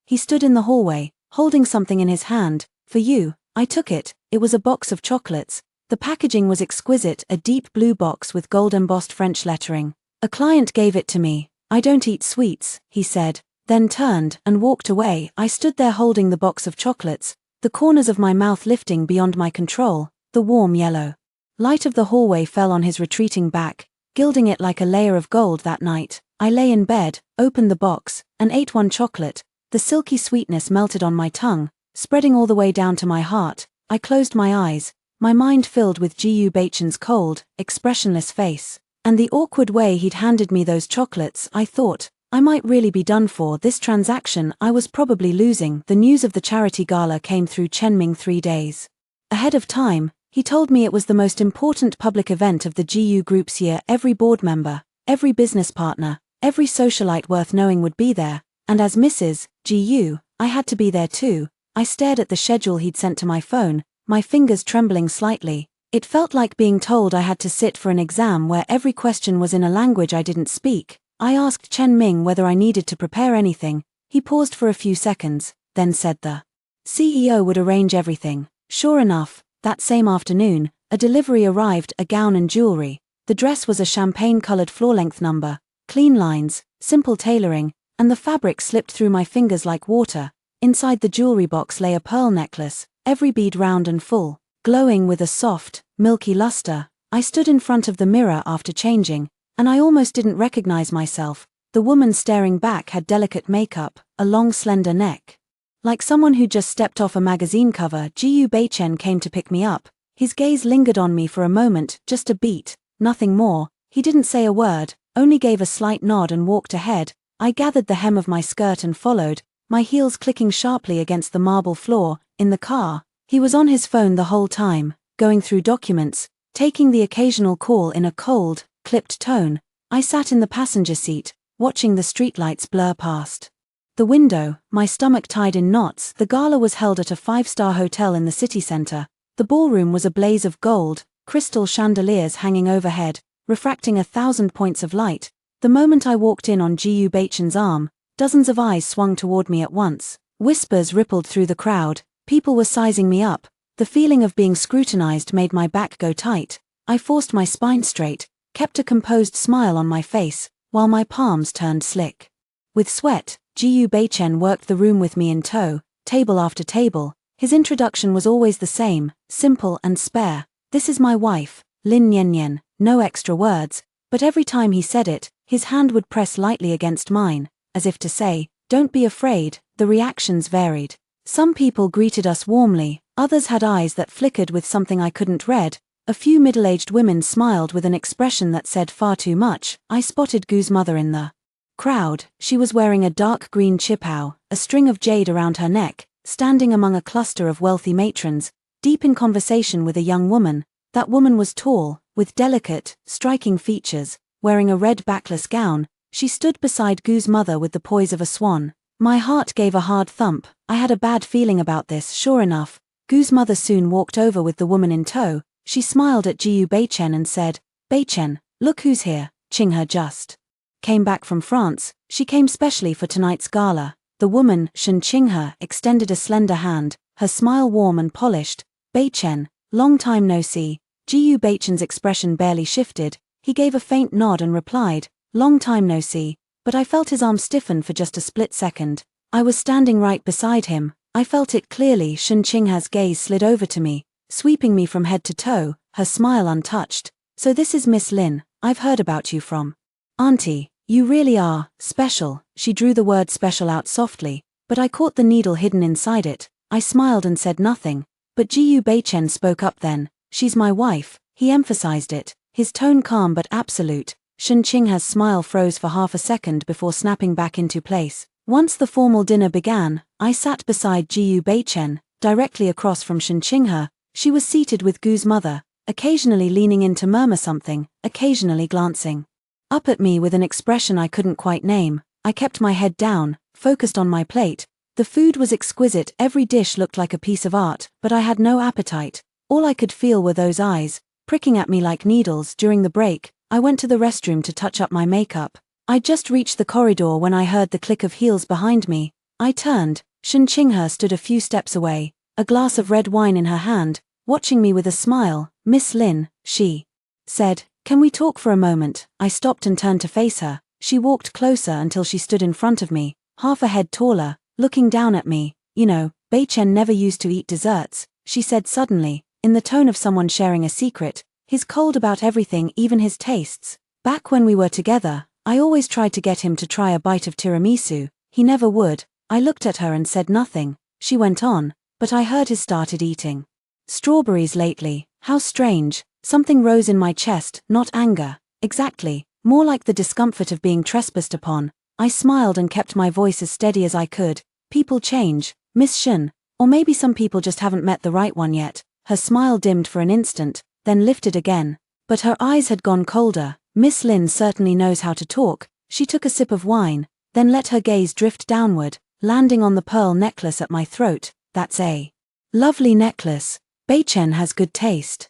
He stood in the hallway, holding something in his hand. For you. I took it. It was a box of chocolates. The packaging was exquisite, a deep blue box with gold-embossed French lettering. A client gave it to me. I don't eat sweets, he said, then turned and walked away. I stood there holding the box of chocolates, the corners of my mouth lifting beyond my control. The warm yellow light of the hallway fell on his retreating back, gilding it like a layer of gold. That night, I lay in bed, opened the box, and ate one chocolate. The silky sweetness melted on my tongue, spreading all the way down to my heart. I closed my eyes, my mind filled with Jiyu Beichen's cold, expressionless face, and the awkward way he'd handed me those chocolates. I thought, I might really be done for. This transaction I was probably losing. The news of the charity gala came through Chenming 3 days ahead of time. He told me it was the most important public event of the Jiyu Group's year. Every board member, every business partner, every socialite worth knowing would be there, and as Mrs. Jiyu, I had to be there too. I stared at the schedule he'd sent to my phone, my fingers trembling slightly. It felt like being told I had to sit for an exam where every question was in a language I didn't speak. I asked Chen Ming whether I needed to prepare anything. He paused for a few seconds, then said the CEO would arrange everything. Sure enough, that same afternoon, a delivery arrived, a gown and jewelry. The dress was a champagne-colored floor-length number, clean lines, simple tailoring, and the fabric slipped through my fingers like water. Inside the jewelry box lay a pearl necklace, every bead round and full, glowing with a soft, milky luster. I stood in front of the mirror after changing, and I almost didn't recognize myself. The woman staring back had delicate makeup, a long slender neck. Like someone who just stepped off a magazine cover. Gu Beichen came to pick me up. His gaze lingered on me for a moment, just a beat, nothing more. He didn't say a word, only gave a slight nod and walked ahead. I gathered the hem of my skirt and followed, my heels clicking sharply against the marble floor. In the car, he was on his phone the whole time, going through documents, taking the occasional call in a cold, clipped tone. I sat in the passenger seat, watching the streetlights blur past the window, my stomach tied in knots. The gala was held at a 5-star hotel in the city center. The ballroom was a blaze of gold, crystal chandeliers hanging overhead, refracting 1,000 points of light. The moment I walked in on Gu Beichen's arm, dozens of eyes swung toward me at once. Whispers rippled through the crowd. People were sizing me up. The feeling of being scrutinized made my back go tight. I forced my spine straight, kept a composed smile on my face, while my palms turned slick with sweat. Gu Beichen worked the room with me in tow, table after table. His introduction was always the same, simple and spare. "This is my wife, Lin Yan." No extra words, but every time he said it, his hand would press lightly against mine, as if to say, "Don't be afraid." The reactions varied. Some people greeted us warmly, others had eyes that flickered with something I couldn't read. A few middle-aged women smiled with an expression that said far too much. I spotted Gu's mother in the crowd. She was wearing a dark green chipao, a string of jade around her neck, standing among a cluster of wealthy matrons, deep in conversation with a young woman. That woman was tall, with delicate, striking features, wearing a red backless gown. She stood beside Gu's mother with the poise of a swan. My heart gave a hard thump. I had a bad feeling about this. Sure enough, Gu's mother soon walked over with the woman in tow. She smiled at Gu Beichen and said, "Beichen, look who's here." Qinghe just came back from France. She came specially for tonight's gala. The woman, Shen Qinghe, extended a slender hand, her smile warm and polished. "Beichen, long time no see." Gu Beichen's expression barely shifted. He gave a faint nod and replied, "Long time no see," but I felt his arm stiffen for just a split second. I was standing right beside him. I felt it clearly. Shen Qinghe's gaze slid over to me, sweeping me from head to toe, her smile untouched. "So this is Miss Lin. I've heard about you from Auntie. You really are special." She drew the word special out softly, but I caught the needle hidden inside it. I smiled and said nothing, but Gu Beichen spoke up then. "She's my wife." He emphasized it, his tone calm but absolute. Shen Qinghe's smile froze for half a second before snapping back into place. Once the formal dinner began, I sat beside Gu Beichen, directly across from Shen Qinghe. She was seated with Gu's mother, occasionally leaning in to murmur something, occasionally glancing up at me with an expression I couldn't quite name. I kept my head down, focused on my plate. The food was exquisite, every dish looked like a piece of art, but I had no appetite. All I could feel were those eyes, pricking at me like needles. During the break, I went to the restroom to touch up my makeup. I'd just reached the corridor when I heard the click of heels behind me. I turned. Shen Qinghe stood a few steps away, a glass of red wine in her hand, watching me with a smile. "Miss Lin," she said, "can we talk for a moment?" I stopped and turned to face her. She walked closer until she stood in front of me, half a head taller, looking down at me. "You know, Beichen never used to eat desserts," she said suddenly, in the tone of someone sharing a secret. "He's cold about everything, even his tastes. Back when we were together, I always tried to get him to try a bite of tiramisu. He never would." I looked at her and said nothing. She went on, "But I heard he's started eating strawberries lately." How strange. Something rose in my chest, not anger. Exactly, more like the discomfort of being trespassed upon. I smiled and kept my voice as steady as I could. "People change, Miss Shen, or maybe some people just haven't met the right one yet." Her smile dimmed for an instant, then lifted again. But her eyes had gone colder. "Miss Lin certainly knows how to talk." She took a sip of wine, then let her gaze drift downward, landing on the pearl necklace at my throat. "That's a lovely necklace. Beichen has good taste."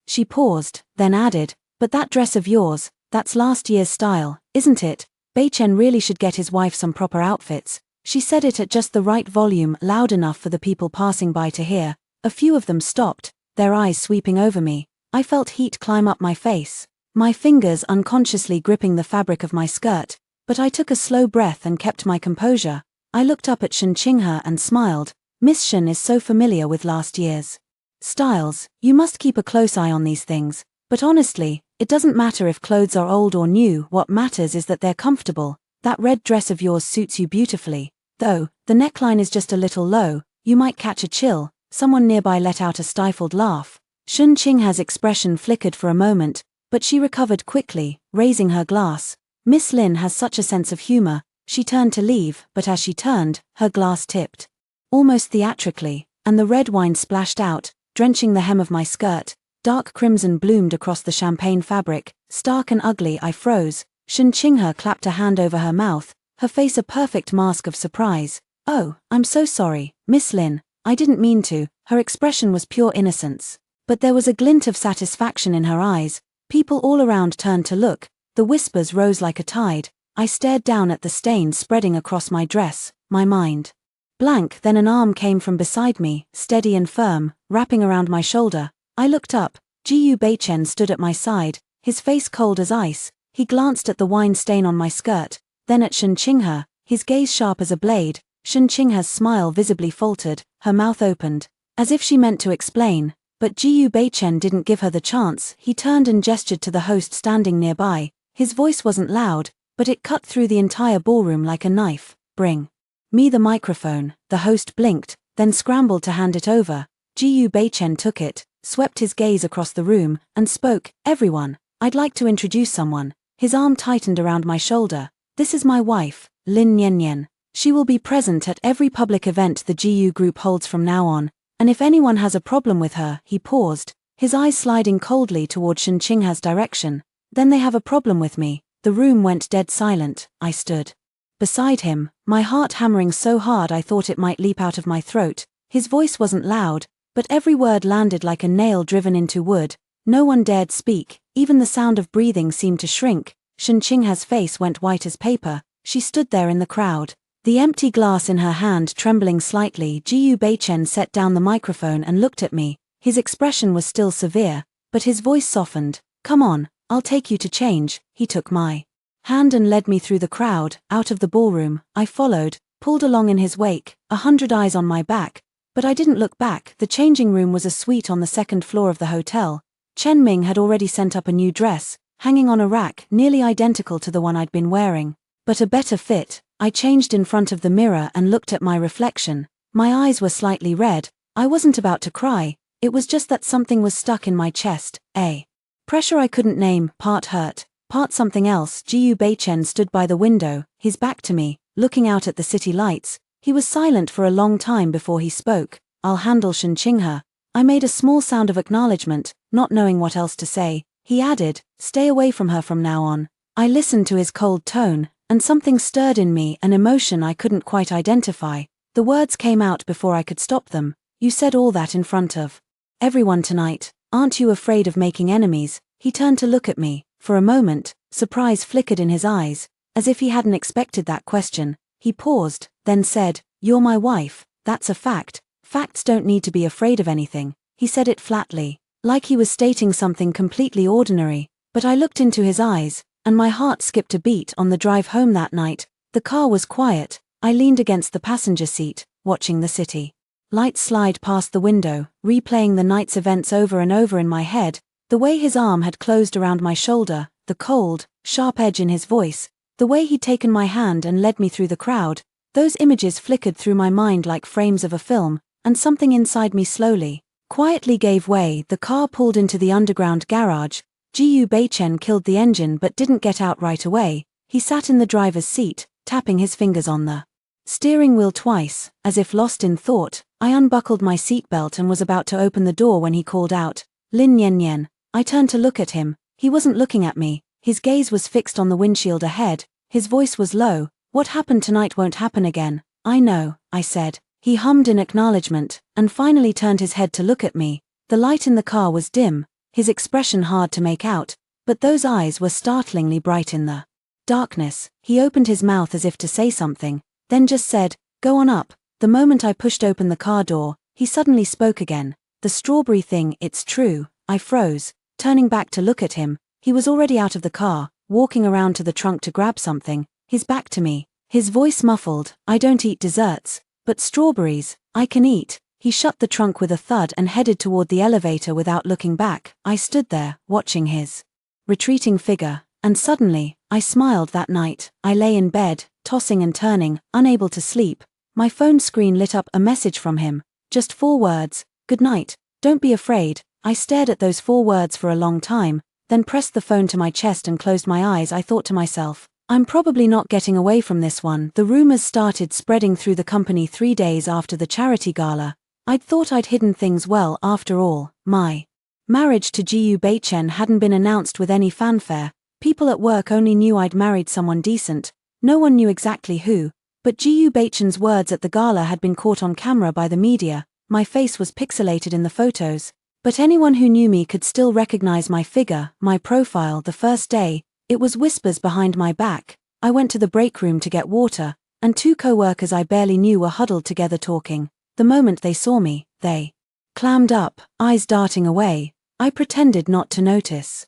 She paused, then added, "But that dress of yours, that's last year's style, isn't it? Beichen really should get his wife some proper outfits." She said it at just the right volume, loud enough for the people passing by to hear. A few of them stopped, their eyes sweeping over me. I felt heat climb up my face. my fingers unconsciously gripping the fabric of my skirt, but I took a slow breath and kept my composure. I looked up at Shen Qinghe and smiled. Miss Shen is so familiar with last year's styles. You must keep a close eye on these things, but honestly, it doesn't matter if clothes are old or new, what matters is that they're comfortable. That red dress of yours suits you beautifully, though the neckline is just a little low, you might catch a chill. Someone nearby let out a stifled laugh. Shen Qinghe's expression flickered for a moment, but she recovered quickly, raising her glass. Miss Lin has such a sense of humor. She turned to leave, but as she turned, her glass tipped. Almost theatrically, and the red wine splashed out, drenching the hem of my skirt. Dark crimson bloomed across the champagne fabric. Stark and ugly, I froze. Shen Qinghe clapped a hand over her mouth, her face a perfect mask of surprise. Oh, I'm so sorry, Miss Lin, I didn't mean to. Her expression was pure innocence. But there was a glint of satisfaction in her eyes. People all around turned to look. The whispers rose like a tide. I stared down at the stain spreading across my dress, my mind blank. Then an arm came from beside me, steady and firm, wrapping around my shoulder. I looked up. Jiyu Beichen stood at my side, his face cold as ice. He glanced at the wine stain on my skirt, then at Shen Qinghe, his gaze sharp as a blade. Shen Qinghe's smile visibly faltered, her mouth opened, as if she meant to explain, but Jiyu Beichen didn't give her the chance. He turned and gestured to the host standing nearby. His voice wasn't loud, but it cut through the entire ballroom like a knife. Bring me the microphone. The host blinked, then scrambled to hand it over. Jiyu Beichen took it, swept his gaze across the room, and spoke. Everyone, I'd like to introduce someone. His arm tightened around my shoulder. This is my wife, Lin Yanyan. She will be present at every public event the Jiyu group holds from now on, and if anyone has a problem with her. He paused, his eyes sliding coldly toward Shen Qinghe's direction. Then they have a problem with me. The room went dead silent. I stood beside him, my heart hammering so hard I thought it might leap out of my throat. His voice wasn't loud, but every word landed like a nail driven into wood. No one dared speak, even the sound of breathing seemed to shrink. Shen Qinghe's face went white as paper. She stood there in the crowd, the empty glass in her hand trembling slightly. Jiyu Beichen set down the microphone and looked at me. His expression was still severe, but his voice softened. Come on, I'll take you to change. He took my hand and led me through the crowd, out of the ballroom. I followed, pulled along in his wake, 100 eyes on my back. But I didn't look back. The changing room was a suite on the second floor of the hotel. Chen Ming had already sent up a new dress, hanging on a rack, nearly identical to the one I'd been wearing, but a better fit. I changed in front of the mirror and looked at my reflection. My eyes were slightly red. I wasn't about to cry, it was just that something was stuck in my chest, a pressure I couldn't name, part hurt, part something else. Jiyu Beichen stood by the window, his back to me, looking out at the city lights. He was silent for a long time before he spoke. I'll handle Shen Qinghe. I made a small sound of acknowledgement, not knowing what else to say. He added, stay away from her from now on. I listened to his cold tone, and something stirred in me, an emotion I couldn't quite identify. The words came out before I could stop them. You said all that in front of everyone tonight. Aren't you afraid of making enemies? He turned to look at me. For a moment, surprise flickered in his eyes, as if he hadn't expected that question. He paused, then said, you're my wife, that's a fact. Facts don't need to be afraid of anything. He said it flatly, like he was stating something completely ordinary, but I looked into his eyes, and my heart skipped a beat. On the drive home that night, the car was quiet. I leaned against the passenger seat, watching the city lights slide past the window, replaying the night's events over and over in my head. The way his arm had closed around my shoulder, the cold, sharp edge in his voice, the way he'd taken my hand and led me through the crowd, those images flickered through my mind like frames of a film, and something inside me slowly, quietly gave way. The car pulled into the underground garage. Jiyu Beichen killed the engine but didn't get out right away. He sat in the driver's seat, tapping his fingers on the steering wheel twice, as if lost in thought. I unbuckled my seatbelt and was about to open the door when he called out, Lin Yanyan. I turned to look at him. He wasn't looking at me. His gaze was fixed on the windshield ahead. His voice was low. What happened tonight won't happen again. I know, I said. He hummed in acknowledgement, and finally turned his head to look at me. The light in the car was dim, his expression hard to make out, but those eyes were startlingly bright in the darkness. He opened his mouth as if to say something, then just said, go on up. The moment I pushed open the car door, he suddenly spoke again. The strawberry thing, it's true. I froze, turning back to look at him. He was already out of the car, walking around to the trunk to grab something, his back to me. His voice muffled, "I don't eat desserts, but strawberries, I can eat." He shut the trunk with a thud and headed toward the elevator without looking back. I stood there, watching his retreating figure, and suddenly, I smiled. That night, I lay in bed, tossing and turning, unable to sleep. My phone screen lit up, a message from him. Just 4 words, "Good night, don't be afraid." I stared at those 4 words for a long time, then pressed the phone to my chest and closed my eyes. I thought to myself, I'm probably not getting away from this one. The rumors started spreading through the company 3 days after the charity gala. I'd thought I'd hidden things well. After all, my marriage to Gu Baichen hadn't been announced with any fanfare. People at work only knew I'd married someone decent. No one knew exactly who, but Gu Baichen's words at the gala had been caught on camera by the media. My face was pixelated in the photos, but anyone who knew me could still recognize my figure, my profile. The first day, it was whispers behind my back. I went to the break room to get water, and 2 co-workers I barely knew were huddled together talking. The moment they saw me, they clammed up, eyes darting away. I pretended not to notice,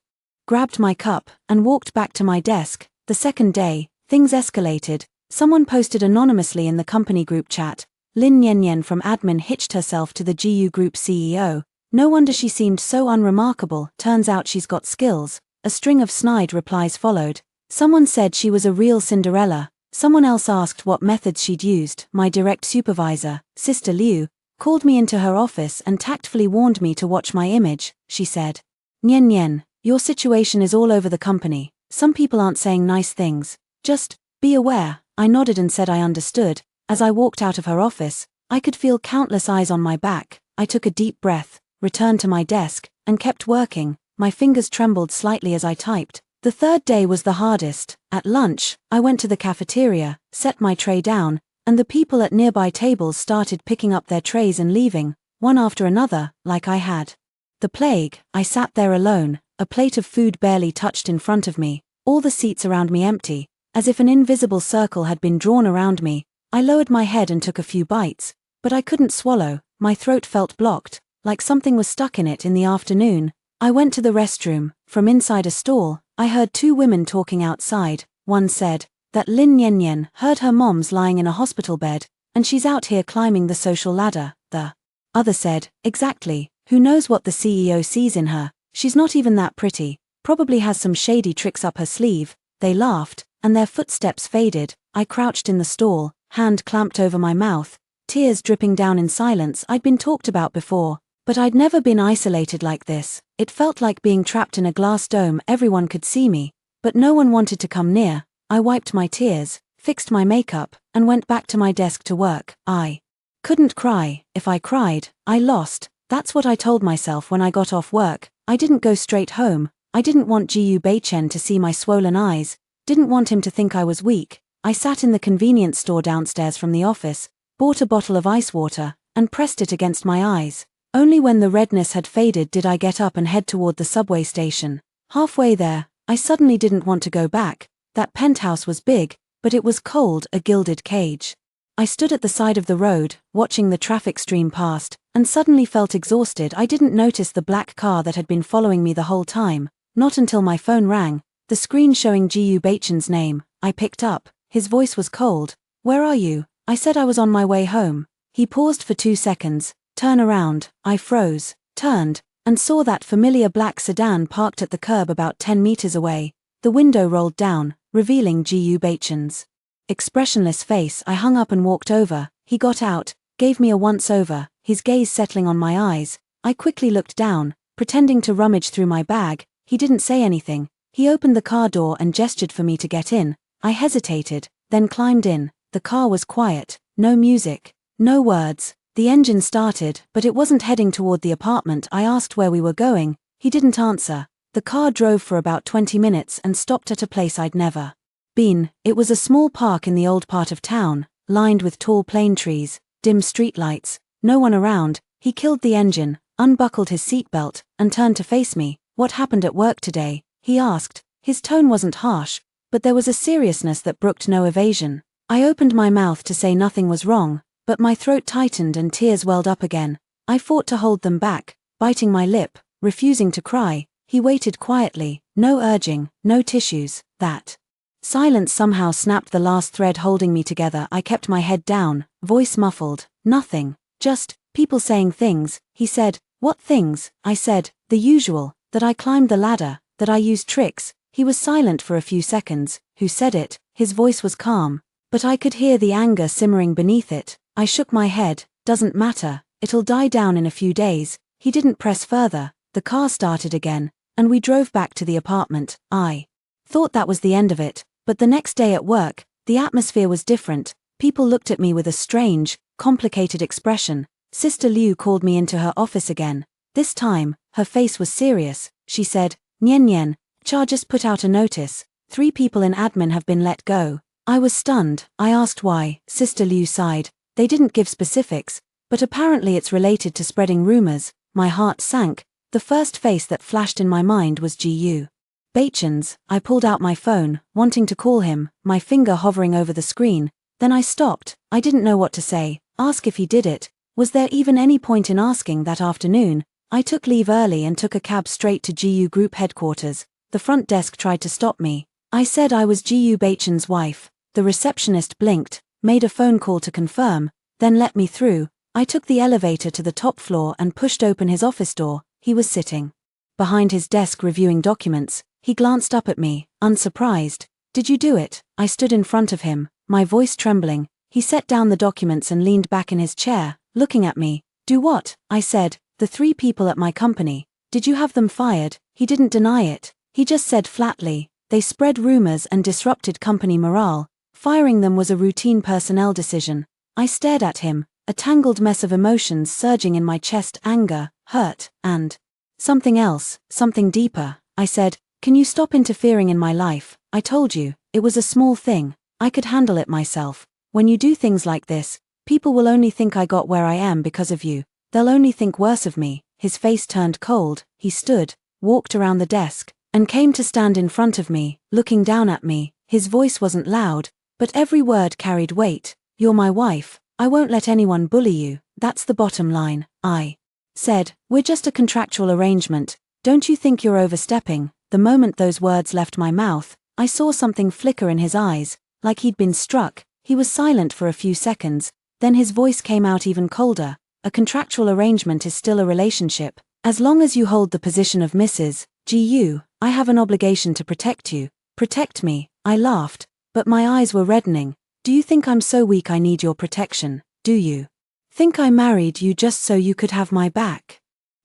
grabbed my cup, and walked back to my desk. The second day, things escalated. Someone posted anonymously in the company group chat, "Lin Yan from admin hitched herself to the GU Group CEO. No wonder she seemed so unremarkable, turns out she's got skills." A string of snide replies followed. Someone said she was a real Cinderella. Someone else asked what methods she'd used. My direct supervisor, Sister Liu, called me into her office and tactfully warned me to watch my image. She said, Nian, your situation is all over the company. Some people aren't saying nice things. Just be aware." I nodded and said I understood. As I walked out of her office, I could feel countless eyes on my back. I took a deep breath, returned to my desk, and kept working. My fingers trembled slightly as I typed. The third day was the hardest. At lunch, I went to the cafeteria, set my tray down, and the people at nearby tables started picking up their trays and leaving, one after another, like I had the plague. I sat there alone, a plate of food barely touched in front of me, all the seats around me empty, as if an invisible circle had been drawn around me. I lowered my head and took a few bites, but I couldn't swallow. My throat felt blocked, like something was stuck in it. In the afternoon, I went to the restroom. From inside a stall, I heard 2 women talking outside. One said that Lin Yan heard her mom's lying in a hospital bed, and she's out here climbing the social ladder. The other said, "Exactly, who knows what the CEO sees in her? She's not even that pretty, probably has some shady tricks up her sleeve." They laughed, and their footsteps faded. I crouched in the stall, hand clamped over my mouth, tears dripping down in silence. I'd been talked about before, but I'd never been isolated like this. It felt like being trapped in a glass dome. Everyone could see me, but no one wanted to come near. I wiped my tears, fixed my makeup, and went back to my desk to work. I couldn't cry. If I cried, I lost. That's what I told myself when I got off work. I didn't go straight home. I didn't want Gu Baichen to see my swollen eyes, didn't want him to think I was weak. I sat in the convenience store downstairs from the office, bought a bottle of ice water, and pressed it against my eyes. Only when the redness had faded did I get up and head toward the subway station. Halfway there, I suddenly didn't want to go back. That penthouse was big, but it was cold, a gilded cage. I stood at the side of the road, watching the traffic stream past, and suddenly felt exhausted. I didn't notice the black car that had been following me the whole time, not until my phone rang, the screen showing Gu Baichen's name. I picked up. His voice was cold. "Where are you?" I said I was on my way home. He paused for 2 seconds. "Turn around." I froze, turned, and saw that familiar black sedan parked at the curb about 10 meters away. The window rolled down, revealing Gu Baichen's expressionless face. I hung up and walked over. He got out, gave me a once-over, his gaze settling on my eyes. I quickly looked down, pretending to rummage through my bag. He didn't say anything. He opened the car door and gestured for me to get in. I hesitated, then climbed in. The car was quiet, no music, no words. The engine started, but it wasn't heading toward the apartment. I asked where we were going. He didn't answer. The car drove for about 20 minutes and stopped at a place I'd never been. It was a small park in the old part of town, lined with tall plane trees, dim streetlights, no one around. He killed the engine, unbuckled his seatbelt, and turned to face me. "What happened at work today?" he asked. His tone wasn't harsh, but there was a seriousness that brooked no evasion. I opened my mouth to say nothing was wrong, but my throat tightened and tears welled up again. I fought to hold them back, biting my lip, refusing to cry. He waited quietly, no urging, no tissues. That silence somehow snapped the last thread holding me together. I kept my head down, voice muffled. Nothing. Just, people saying things. He said, what things? I said, the usual, that I climbed the ladder, that I used tricks. He was silent for a few seconds. Who said it? His voice was calm, but I could hear the anger simmering beneath it. I shook my head. Doesn't matter, it'll die down in a few days. He didn't press further. The car started again, and we drove back to the apartment. I thought that was the end of it, but the next day at work, the atmosphere was different. People looked at me with a strange, complicated expression. Sister Liu called me into her office again. This time, her face was serious. She said, Nian Nian, Cha just put out a notice. 3 people in admin have been let go. I was stunned. I asked why. Sister Liu sighed. They didn't give specifics, but apparently it's related to spreading rumors. My heart sank. The first face that flashed in my mind was Gu Baichen's. I pulled out my phone, wanting to call him, my finger hovering over the screen. Then I stopped. I didn't know what to say. Ask if he did it. Was there even any point in asking that afternoon? I took leave early and took a cab straight to GU Group headquarters. The front desk tried to stop me. I said I was GU Baichen's wife. The receptionist blinked, made a phone call to confirm, then let me through. I took the elevator to the top floor and pushed open his office door. He was sitting behind his desk reviewing documents. He glanced up at me, unsurprised. Did you do it? I stood in front of him, my voice trembling. He set down the documents and leaned back in his chair, looking at me. Do what? I said. The 3 people at my company. Did you have them fired? He didn't deny it. He just said flatly, they spread rumors and disrupted company morale. Firing them was a routine personnel decision. I stared at him, a tangled mess of emotions surging in my chest: anger, hurt, and something else, something deeper. I said, can you stop interfering in my life? I told you, it was a small thing. I could handle it myself. When you do things like this, people will only think I got where I am because of you. They'll only think worse of me. His face turned cold. He stood, walked around the desk, and came to stand in front of me, looking down at me. His voice wasn't loud, but every word carried weight. You're my wife. I won't let anyone bully you. That's the bottom line. I said, we're just a contractual arrangement. Don't you think you're overstepping? The moment those words left my mouth, I saw something flicker in his eyes, like he'd been struck. He was silent for a few seconds, then his voice came out even colder. A contractual arrangement is still a relationship. As long as you hold the position of Mrs. Gu, I have an obligation to protect you. Protect me. I laughed, but my eyes were reddening. Do you think I'm so weak I need your protection? Do you think I married you just so you could have my back?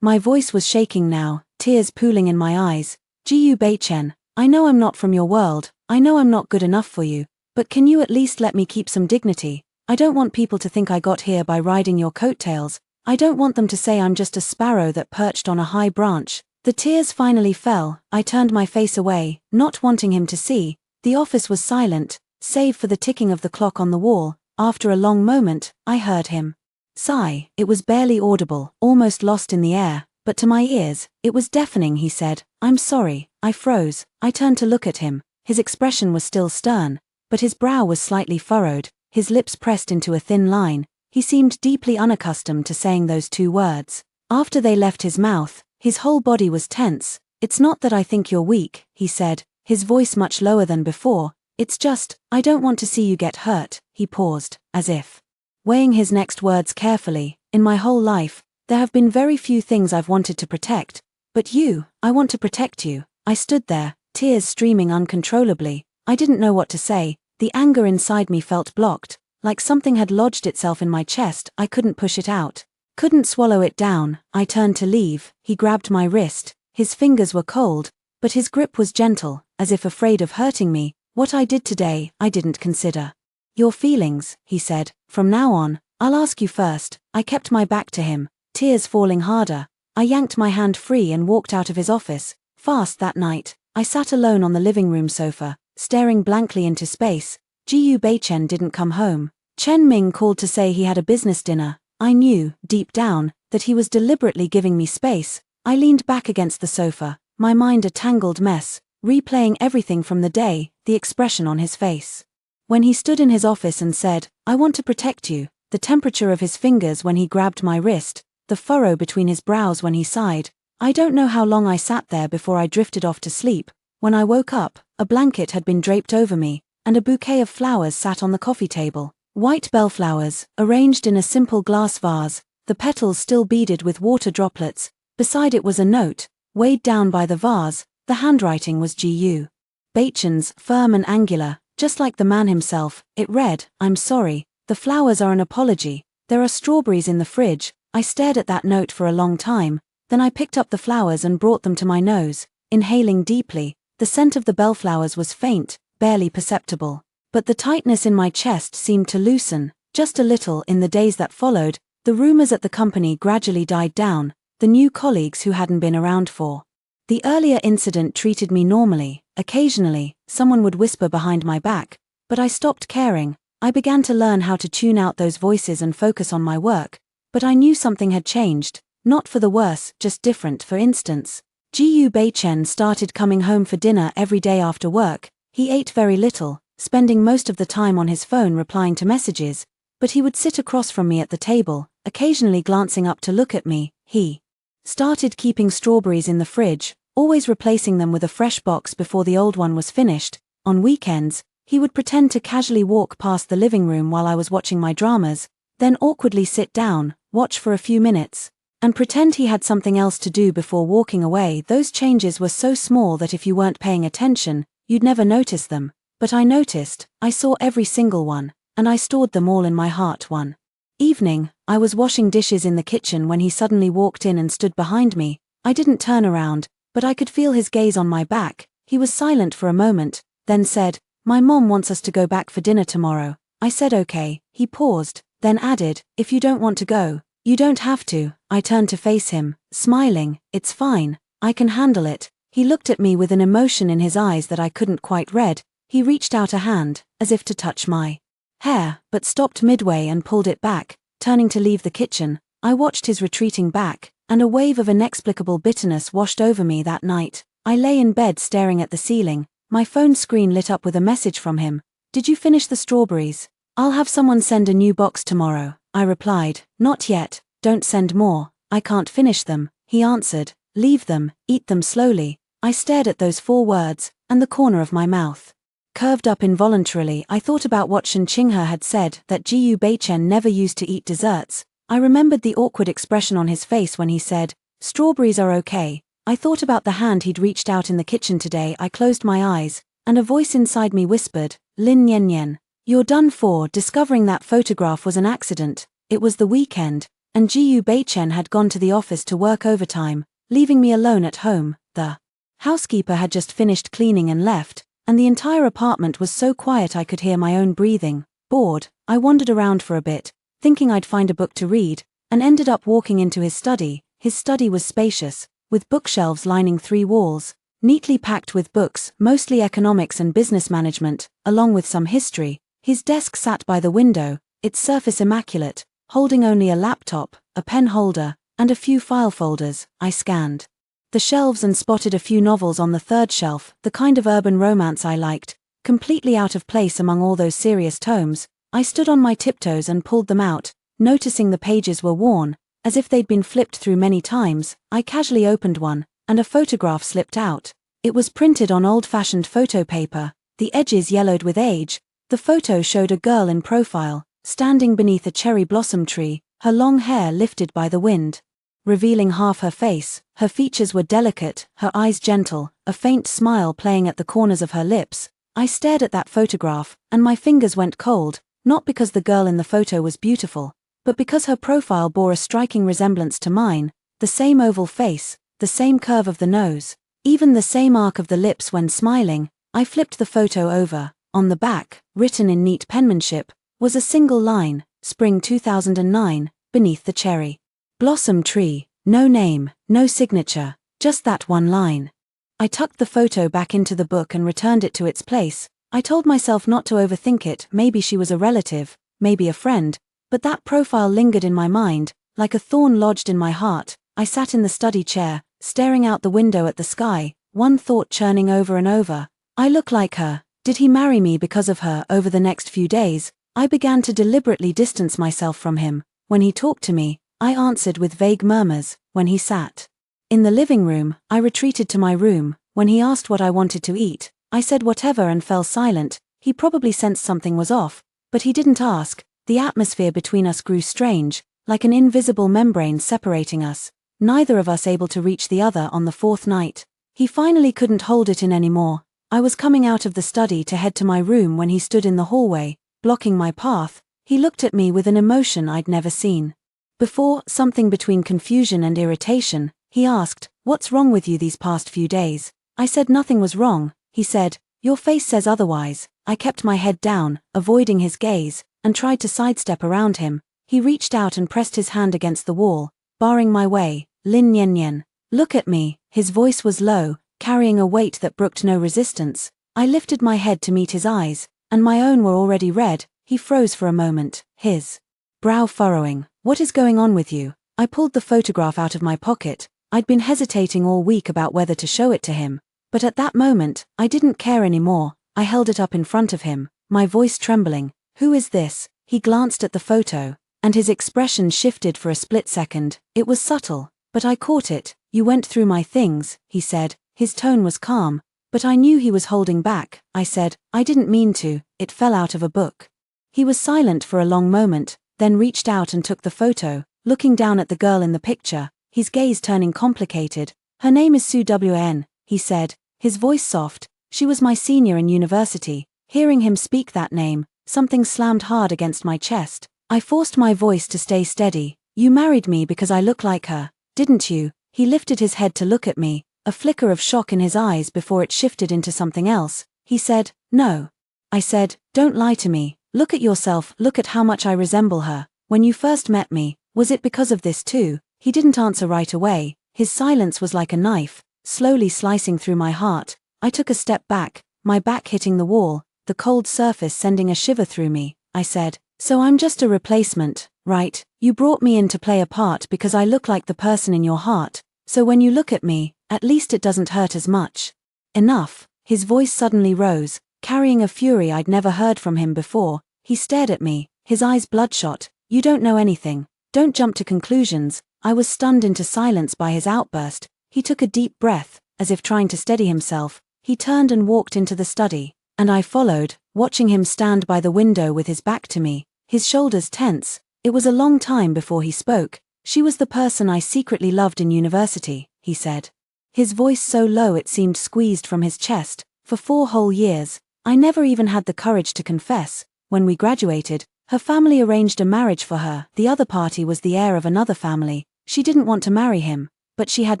My voice was shaking now, tears pooling in my eyes. Gu Baichen, I know I'm not from your world. I know I'm not good enough for you, but can you at least let me keep some dignity? I don't want people to think I got here by riding your coattails. I don't want them to say I'm just a sparrow that perched on a high branch. The tears finally fell. I turned my face away, not wanting him to see. The office was silent, save for the ticking of the clock on the wall. After a long moment, I heard him sigh. It was barely audible, almost lost in the air, but to my ears, it was deafening. He said, I'm sorry. I froze. I turned to look at him. His expression was still stern, but his brow was slightly furrowed, his lips pressed into a thin line. He seemed deeply unaccustomed to saying those 2 words. After they left his mouth, his whole body was tense. It's not that I think you're weak, he said, his voice much lower than before. It's just, I don't want to see you get hurt. He paused, as if weighing his next words carefully. In my whole life, there have been very few things I've wanted to protect. But you, I want to protect you. I stood there, tears streaming uncontrollably. I didn't know what to say. The anger inside me felt blocked, like something had lodged itself in my chest. I couldn't push it out, couldn't swallow it down. I turned to leave. He grabbed my wrist. His fingers were cold, but his grip was gentle, as if afraid of hurting me. What I did today, I didn't consider your feelings, he said. From now on, I'll ask you first. I kept my back to him, tears falling harder. I yanked my hand free and walked out of his office. Fast that night, I sat alone on the living room sofa, staring blankly into space. Gu Baichen didn't come home. Chen Ming called to say he had a business dinner. I knew, deep down, that he was deliberately giving me space. I leaned back against the sofa, my mind a tangled mess, replaying everything from the day, the expression on his face when he stood in his office and said, I want to protect you, the temperature of his fingers when he grabbed my wrist, the furrow between his brows when he sighed. I don't know how long I sat there before I drifted off to sleep. When I woke up, a blanket had been draped over me, and a bouquet of flowers sat on the coffee table. White bellflowers, arranged in a simple glass vase, the petals still beaded with water droplets. Beside it was a note, weighed down by the vase. The handwriting was G.U. Baichen's, firm and angular, just like the man himself. It read, "I'm sorry, the flowers are an apology. There are strawberries in the fridge." I stared at that note for a long time, then I picked up the flowers and brought them to my nose, inhaling deeply. The scent of the bellflowers was faint, barely perceptible. But the tightness in my chest seemed to loosen, just a little. In the days that followed, the rumors at the company gradually died down. The new colleagues who hadn't been around for the earlier incident treated me normally. Occasionally, someone would whisper behind my back, but I stopped caring. I began to learn how to tune out those voices and focus on my work. But I knew something had changed, not for the worse, just different. For instance, G.U. Baichen started coming home for dinner every day after work. He ate very little, spending most of the time on his phone replying to messages, but he would sit across from me at the table, occasionally glancing up to look at me. He started keeping strawberries in the fridge, always replacing them with a fresh box before the old one was finished. On weekends, he would pretend to casually walk past the living room while I was watching my dramas, then awkwardly sit down, watch for a few minutes, and pretend he had something else to do before walking away. Those changes were so small that if you weren't paying attention, you'd never notice them. But I noticed. I saw every single one, and I stored them all in my heart. One evening, I was washing dishes in the kitchen when he suddenly walked in and stood behind me. I didn't turn around, but I could feel his gaze on my back. He was silent for a moment, then said, "My mom wants us to go back for dinner tomorrow." I said okay. He paused, then added, "If you don't want to go, you don't have to." I turned to face him, smiling. "It's fine, I can handle it." He looked at me with an emotion in his eyes that I couldn't quite read. He reached out a hand, as if to touch my hair, but stopped midway and pulled it back. Turning to leave the kitchen, I watched his retreating back, and a wave of inexplicable bitterness washed over me that night. I lay in bed staring at the ceiling, my phone screen lit up with a message from him. "Did you finish the strawberries? I'll have someone send a new box tomorrow." I replied, "Not yet, don't send more, I can't finish them." He answered, "Leave them, eat them slowly." I stared at those 4 words, and the corner of my mouth curved up involuntarily. I thought about what Shen Qinghe had said, that G.U. Baichen never used to eat desserts. I remembered the awkward expression on his face when he said, "Strawberries are okay." I thought about the hand he'd reached out in the kitchen today. I closed my eyes, and a voice inside me whispered, "Lin Yen Yen, you're done for." Discovering that photograph was an accident. It was the weekend, and G.U. Baichen had gone to the office to work overtime, leaving me alone at home. The housekeeper had just finished cleaning and left, and the entire apartment was so quiet I could hear my own breathing. Bored, I wandered around for a bit, thinking I'd find a book to read, and ended up walking into his study. His study was spacious, with bookshelves lining 3 walls, neatly packed with books, mostly economics and business management, along with some history. His desk sat by the window, its surface immaculate, holding only a laptop, a pen holder, and a few file folders. I scanned the shelves and spotted a few novels on the 3rd shelf, the kind of urban romance I liked, completely out of place among all those serious tomes. I stood on my tiptoes and pulled them out, noticing the pages were worn, as if they'd been flipped through many times. I casually opened one, and a photograph slipped out. It was printed on old-fashioned photo paper, the edges yellowed with age. The photo showed a girl in profile, standing beneath a cherry blossom tree, her long hair lifted by the wind, revealing half her face. Her features were delicate, her eyes gentle, a faint smile playing at the corners of her lips. I stared at that photograph, and my fingers went cold, not because the girl in the photo was beautiful, but because her profile bore a striking resemblance to mine. The same oval face, the same curve of the nose, even the same arc of the lips when smiling. I flipped the photo over. On the back, written in neat penmanship, was a single line, "Spring 2009, beneath the cherry blossom tree." No name, no signature, just that one line. I tucked the photo back into the book and returned it to its place. I told myself not to overthink it. Maybe she was a relative, maybe a friend, but that profile lingered in my mind, like a thorn lodged in my heart. I sat in the study chair, staring out the window at the sky, one thought churning over and over. I look like her. Did he marry me because of her? Over the next few days, I began to deliberately distance myself from him. When he talked to me, I answered with vague murmurs. When he sat In the living room, I retreated to my room. When he asked what I wanted to eat, I said whatever and fell silent. He probably sensed something was off, but he didn't ask. The atmosphere between us grew strange, like an invisible membrane separating us, neither of us able to reach the other. On the fourth night, he finally couldn't hold it in anymore. I was coming out of the study to head to my room when he stood in the hallway, blocking my path. He looked at me with an emotion I'd never seen before, something between confusion and irritation. He asked, "What's wrong with you these past few days?" I said nothing was wrong. He said, "Your face says otherwise." I kept my head down, avoiding his gaze, and tried to sidestep around him. He reached out and pressed his hand against the wall, barring my way. "Lin Yen Yen, look at me." His voice was low, carrying a weight that brooked no resistance. I lifted my head to meet his eyes, and my own were already red. He froze for a moment, his brow furrowing. "What is going on with you?" I pulled the photograph out of my pocket. I'd been hesitating all week about whether to show it to him, but at that moment, I didn't care anymore. I held it up in front of him, my voice trembling. "Who is this?" He glanced at the photo, and his expression shifted for a split second. It was subtle, but I caught it. "You went through my things," he said. His tone was calm, but I knew he was holding back. I said, "I didn't mean to, it fell out of a book." He was silent for a long moment, then reached out and took the photo, looking down at the girl in the picture, his gaze turning complicated. "Her name is Sue Wn," he said, his voice soft. "She was my senior in university." Hearing him speak that name, something slammed hard against my chest. I forced my voice to stay steady. "You married me because I look like her, didn't you?" He lifted his head to look at me, a flicker of shock in his eyes before it shifted into something else. He said, "No." I said, "Don't lie to me. Look at yourself, look at how much I resemble her. When you first met me, was it because of this too?" He didn't answer right away. His silence was like a knife, slowly slicing through my heart. I took a step back, my back hitting the wall, the cold surface sending a shiver through me. I said, "So I'm just a replacement, right? You brought me in to play a part because I look like the person in your heart, so when you look at me, at least it doesn't hurt as much." "Enough." His voice suddenly rose, carrying a fury I'd never heard from him before. He stared at me, his eyes bloodshot. "You don't know anything. Don't jump to conclusions." I was stunned into silence by his outburst. He took a deep breath, as if trying to steady himself. He turned and walked into the study, and I followed, watching him stand by the window with his back to me, his shoulders tense. It was a long time before he spoke. "She was the person I secretly loved in university," he said. His voice so low it seemed squeezed from his chest. "For 4 whole years. I never even had the courage to confess. When we graduated, her family arranged a marriage for her. The other party was the heir of another family. She didn't want to marry him, but she had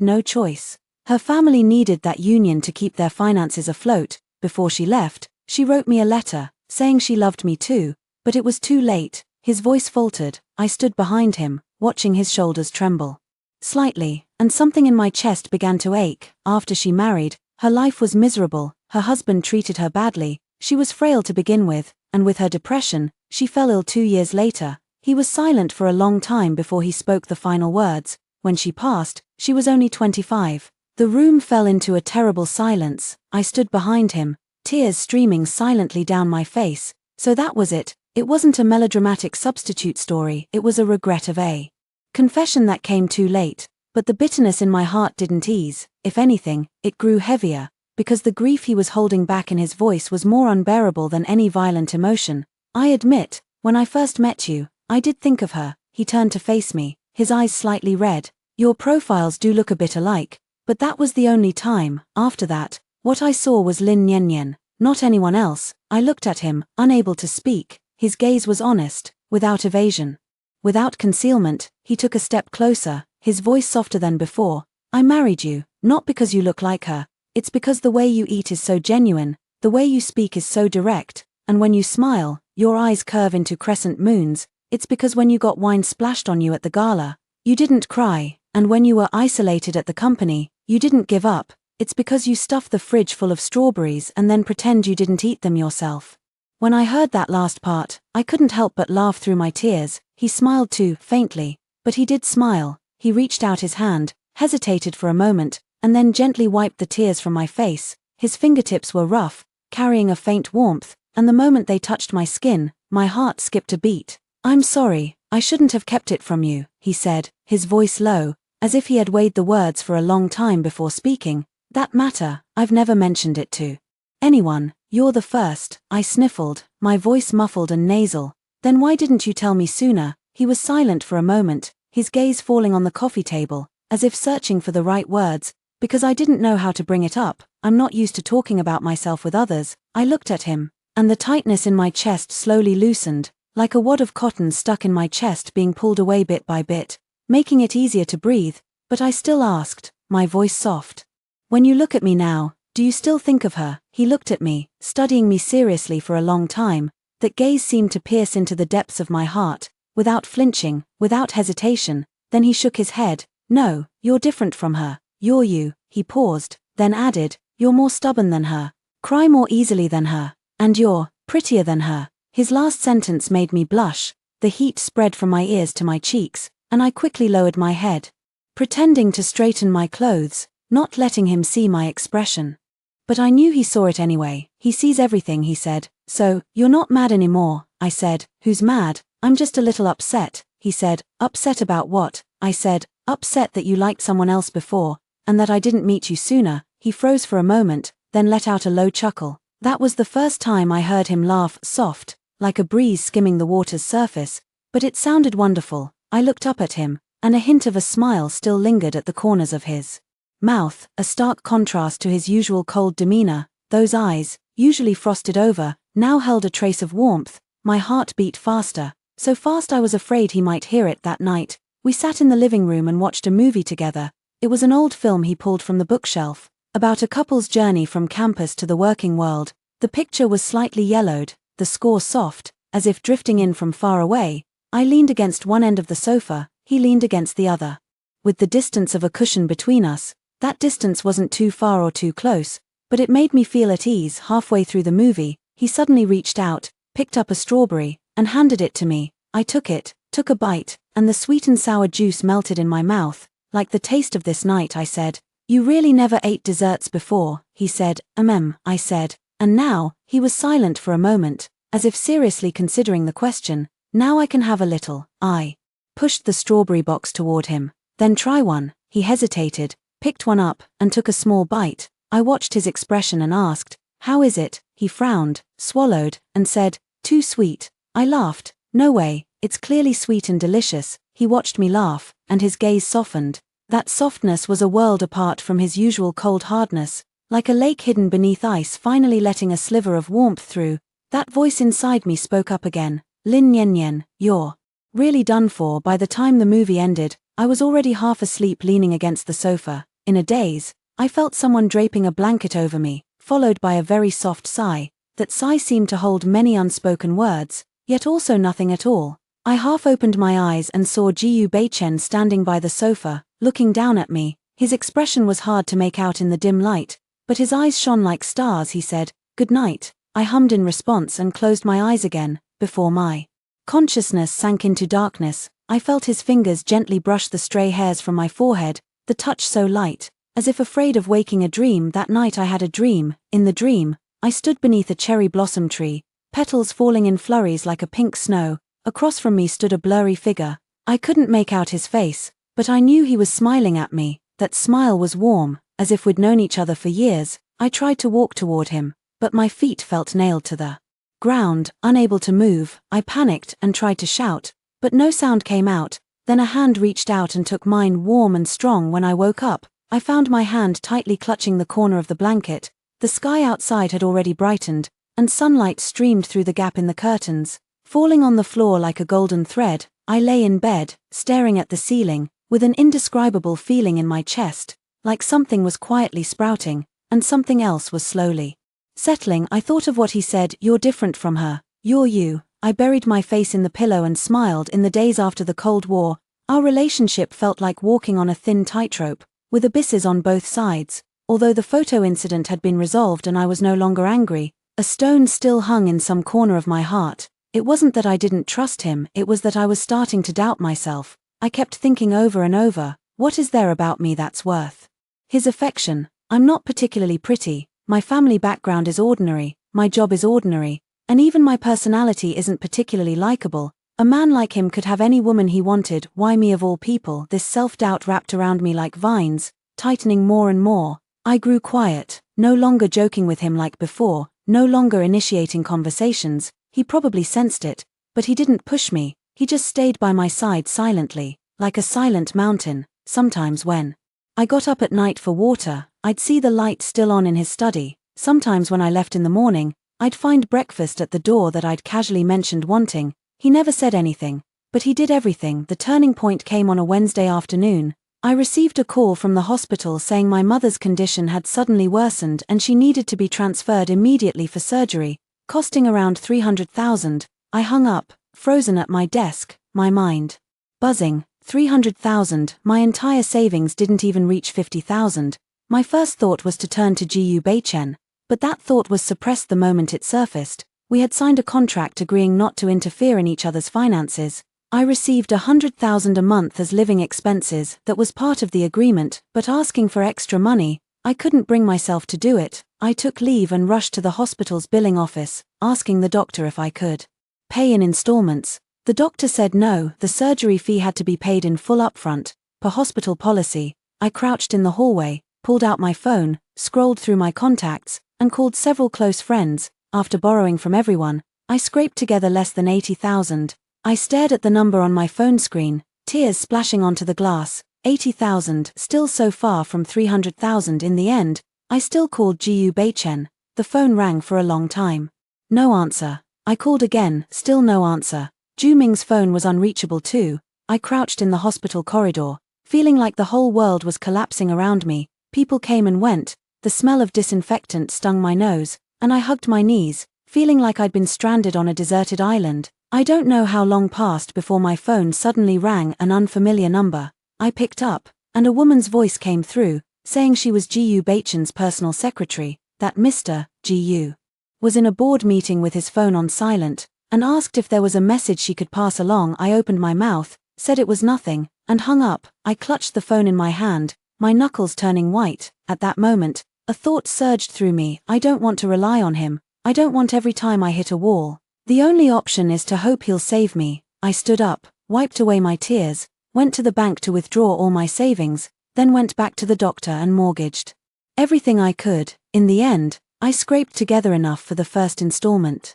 no choice. Her family needed that union to keep their finances afloat. Before she left, she wrote me a letter, saying she loved me too, but it was too late." His voice faltered. I stood behind him, watching his shoulders tremble slightly, and something in my chest began to ache. After she married, her life was miserable. Her husband treated her badly. She was frail to begin with, and with her depression, she fell ill 2 years later. He was silent for a long time before he spoke the final words. When she passed, she was only 25. The room fell into a terrible silence. I stood behind him, tears streaming silently down my face. So that was it. It wasn't a melodramatic substitute story, it was a regret of a confession that came too late. But the bitterness in my heart didn't ease. If anything, it grew heavier, because the grief he was holding back in his voice was more unbearable than any violent emotion. "I admit, when I first met you, I did think of her." He turned to face me, his eyes slightly red. "Your profiles do look a bit alike, but that was the only time. After that, what I saw was Lin Yen Yen, not anyone else." I looked at him, unable to speak. His gaze was honest, without evasion, without concealment. He took a step closer, his voice softer than before. "I married you, not because you look like her. It's because the way you eat is so genuine, the way you speak is so direct, and when you smile, your eyes curve into crescent moons. It's because when you got wine splashed on you at the gala, you didn't cry, and when you were isolated at the company, you didn't give up. It's because you stuff the fridge full of strawberries and then pretend you didn't eat them yourself." When I heard that last part, I couldn't help but laugh through my tears. He smiled too, faintly, but he did smile. He reached out his hand, hesitated for a moment, and then gently wiped the tears from my face. His fingertips were rough, carrying a faint warmth, and the moment they touched my skin, my heart skipped a beat. "I'm sorry, I shouldn't have kept it from you," he said, his voice low. as if he had weighed the words for a long time before speaking. That matter, I've never mentioned it to anyone. You're the first, I sniffled, my voice muffled and nasal. Then why didn't you tell me sooner? He was silent for a moment, his gaze falling on the coffee table, as if searching for the right words. Because I didn't know how to bring it up. I'm not used to talking about myself with others. I looked at him, and the tightness in my chest slowly loosened, like a wad of cotton stuck in my chest being pulled away bit by bit, making it easier to breathe. But I still asked, my voice soft. When you look at me now, do you still think of her? He looked at me, studying me seriously for a long time. That gaze seemed to pierce into the depths of my heart, without flinching, without hesitation. Then he shook his head. No, you're different from her. You're you. He paused, then added, you're more stubborn than her, cry more easily than her, and you're prettier than her. His last sentence made me blush. The heat spread from my ears to my cheeks, and I quickly lowered my head, pretending to straighten my clothes, not letting him see my expression. But I knew he saw it anyway. He sees everything, he said. So, you're not mad anymore, I said. Who's mad? I'm just a little upset, he said. Upset about what? I said. Upset that you liked someone else before, and that I didn't meet you sooner. He froze for a moment, then let out a low chuckle. That was the first time I heard him laugh, soft, like a breeze skimming the water's surface, but it sounded wonderful. I looked up at him, and a hint of a smile still lingered at the corners of his mouth, a stark contrast to his usual cold demeanor. Those eyes, usually frosted over, now held a trace of warmth. My heart beat faster, so fast I was afraid he might hear it. That night, we sat in the living room and watched a movie together. It was an old film he pulled from the bookshelf, about a couple's journey from campus to the working world. The picture was slightly yellowed, the score soft, as if drifting in from far away. I leaned against one end of the sofa, he leaned against the other. With the distance of a cushion between us, that distance wasn't too far or too close, but it made me feel at ease. Halfway through the movie, he suddenly reached out, picked up a strawberry, and handed it to me. I took it, took a bite, and the sweet and sour juice melted in my mouth, like the taste of this night. I said. You really never ate desserts before, he said. I said. And now, he was silent for a moment, as if seriously considering the question. Now I can have a little. I pushed the strawberry box toward him. Then try one. He hesitated, picked one up, and took a small bite. I watched his expression and asked, how is it? He frowned, swallowed, and said, too sweet. I laughed. No way, it's clearly sweet and delicious. He watched me laugh, and his gaze softened. That softness was a world apart from his usual cold hardness, like a lake hidden beneath ice finally letting a sliver of warmth through. That voice inside me spoke up again. Lin Yen Yen, you're really done for. By the time the movie ended, I was already half asleep leaning against the sofa. In a daze, I felt someone draping a blanket over me, followed by a very soft sigh. That sigh seemed to hold many unspoken words, yet also nothing at all. I half opened my eyes and saw Jiyu Beichen standing by the sofa, looking down at me. His expression was hard to make out in the dim light, but his eyes shone like stars. He said, "Good night." I hummed in response and closed my eyes again. Before my consciousness sank into darkness, I felt his fingers gently brush the stray hairs from my forehead, the touch so light, as if afraid of waking a dream. That night I had a dream. In the dream, I stood beneath a cherry blossom tree, petals falling in flurries like a pink snow. Across from me stood a blurry figure. I couldn't make out his face, but I knew he was smiling at me. That smile was warm, as if we'd known each other for years. I tried to walk toward him, but my feet felt nailed to the ground, unable to move. I panicked and tried to shout, but no sound came out. Then a hand reached out and took mine, warm and strong. When I woke up, I found my hand tightly clutching the corner of the blanket. The sky outside had already brightened, and sunlight streamed through the gap in the curtains, falling on the floor like a golden thread. I lay in bed, staring at the ceiling, with an indescribable feeling in my chest, like something was quietly sprouting, and something else was slowly settling. I thought of what he said, "You're different from her. You're you." I buried my face in the pillow and smiled. In the days after the Cold War, our relationship felt like walking on a thin tightrope, with abysses on both sides. Although the photo incident had been resolved and I was no longer angry, a stone still hung in some corner of my heart. It wasn't that I didn't trust him, it was that I was starting to doubt myself. I kept thinking over and over, what is there about me that's worth his affection? I'm not particularly pretty, my family background is ordinary, my job is ordinary, and even my personality isn't particularly likable. A man like him could have any woman he wanted, why me of all people? This self-doubt wrapped around me like vines, tightening more and more. I grew quiet, no longer joking with him like before, no longer initiating conversations. He probably sensed it, but he didn't push me, he just stayed by my side silently, like a silent mountain. Sometimes when I got up at night for water, I'd see the light still on in his study. Sometimes when I left in the morning, I'd find breakfast at the door that I'd casually mentioned wanting. He never said anything, but he did everything. The turning point came on a Wednesday afternoon. I received a call from the hospital saying my mother's condition had suddenly worsened and she needed to be transferred immediately for surgery, costing around $300,000. I hung up, frozen at my desk, my mind buzzing. $300,000, my entire savings didn't even reach $50,000. My first thought was to turn to Gu-Bei-Chen, but that thought was suppressed the moment it surfaced. We had signed a contract agreeing not to interfere in each other's finances. I received $100,000 a month as living expenses. That was part of the agreement, but asking for extra money, I couldn't bring myself to do it. I took leave and rushed to the hospital's billing office, asking the doctor if I could pay in installments. The doctor said no, the surgery fee had to be paid in full upfront, per hospital policy. I crouched in the hallway, pulled out my phone, scrolled through my contacts, and called several close friends. After borrowing from everyone, I scraped together less than $80,000. I stared at the number on my phone screen, tears splashing onto the glass. $80,000, still so far from $300,000. In the end, I still called Gu-Bei-Chen. The phone rang for a long time. No answer. I called again, still no answer. Ju Ming's phone was unreachable too. I crouched in the hospital corridor, feeling like the whole world was collapsing around me. People came and went, the smell of disinfectant stung my nose, and I hugged my knees, feeling like I'd been stranded on a deserted island. I don't know how long passed before my phone suddenly rang, an unfamiliar number. I picked up, and a woman's voice came through, saying she was Gu-Bei-Chen's personal secretary, that Mr. Gu was in a board meeting with his phone on silent, and asked if there was a message she could pass along. I opened my mouth, said it was nothing, and hung up. I clutched the phone in my hand, my knuckles turning white. At that moment, a thought surged through me. I don't want to rely on him. I don't want every time I hit a wall. The only option is to hope he'll save me. I stood up, wiped away my tears, went to the bank to withdraw all my savings, then went back to the doctor and mortgaged everything I could. In the end, I scraped together enough for the first installment.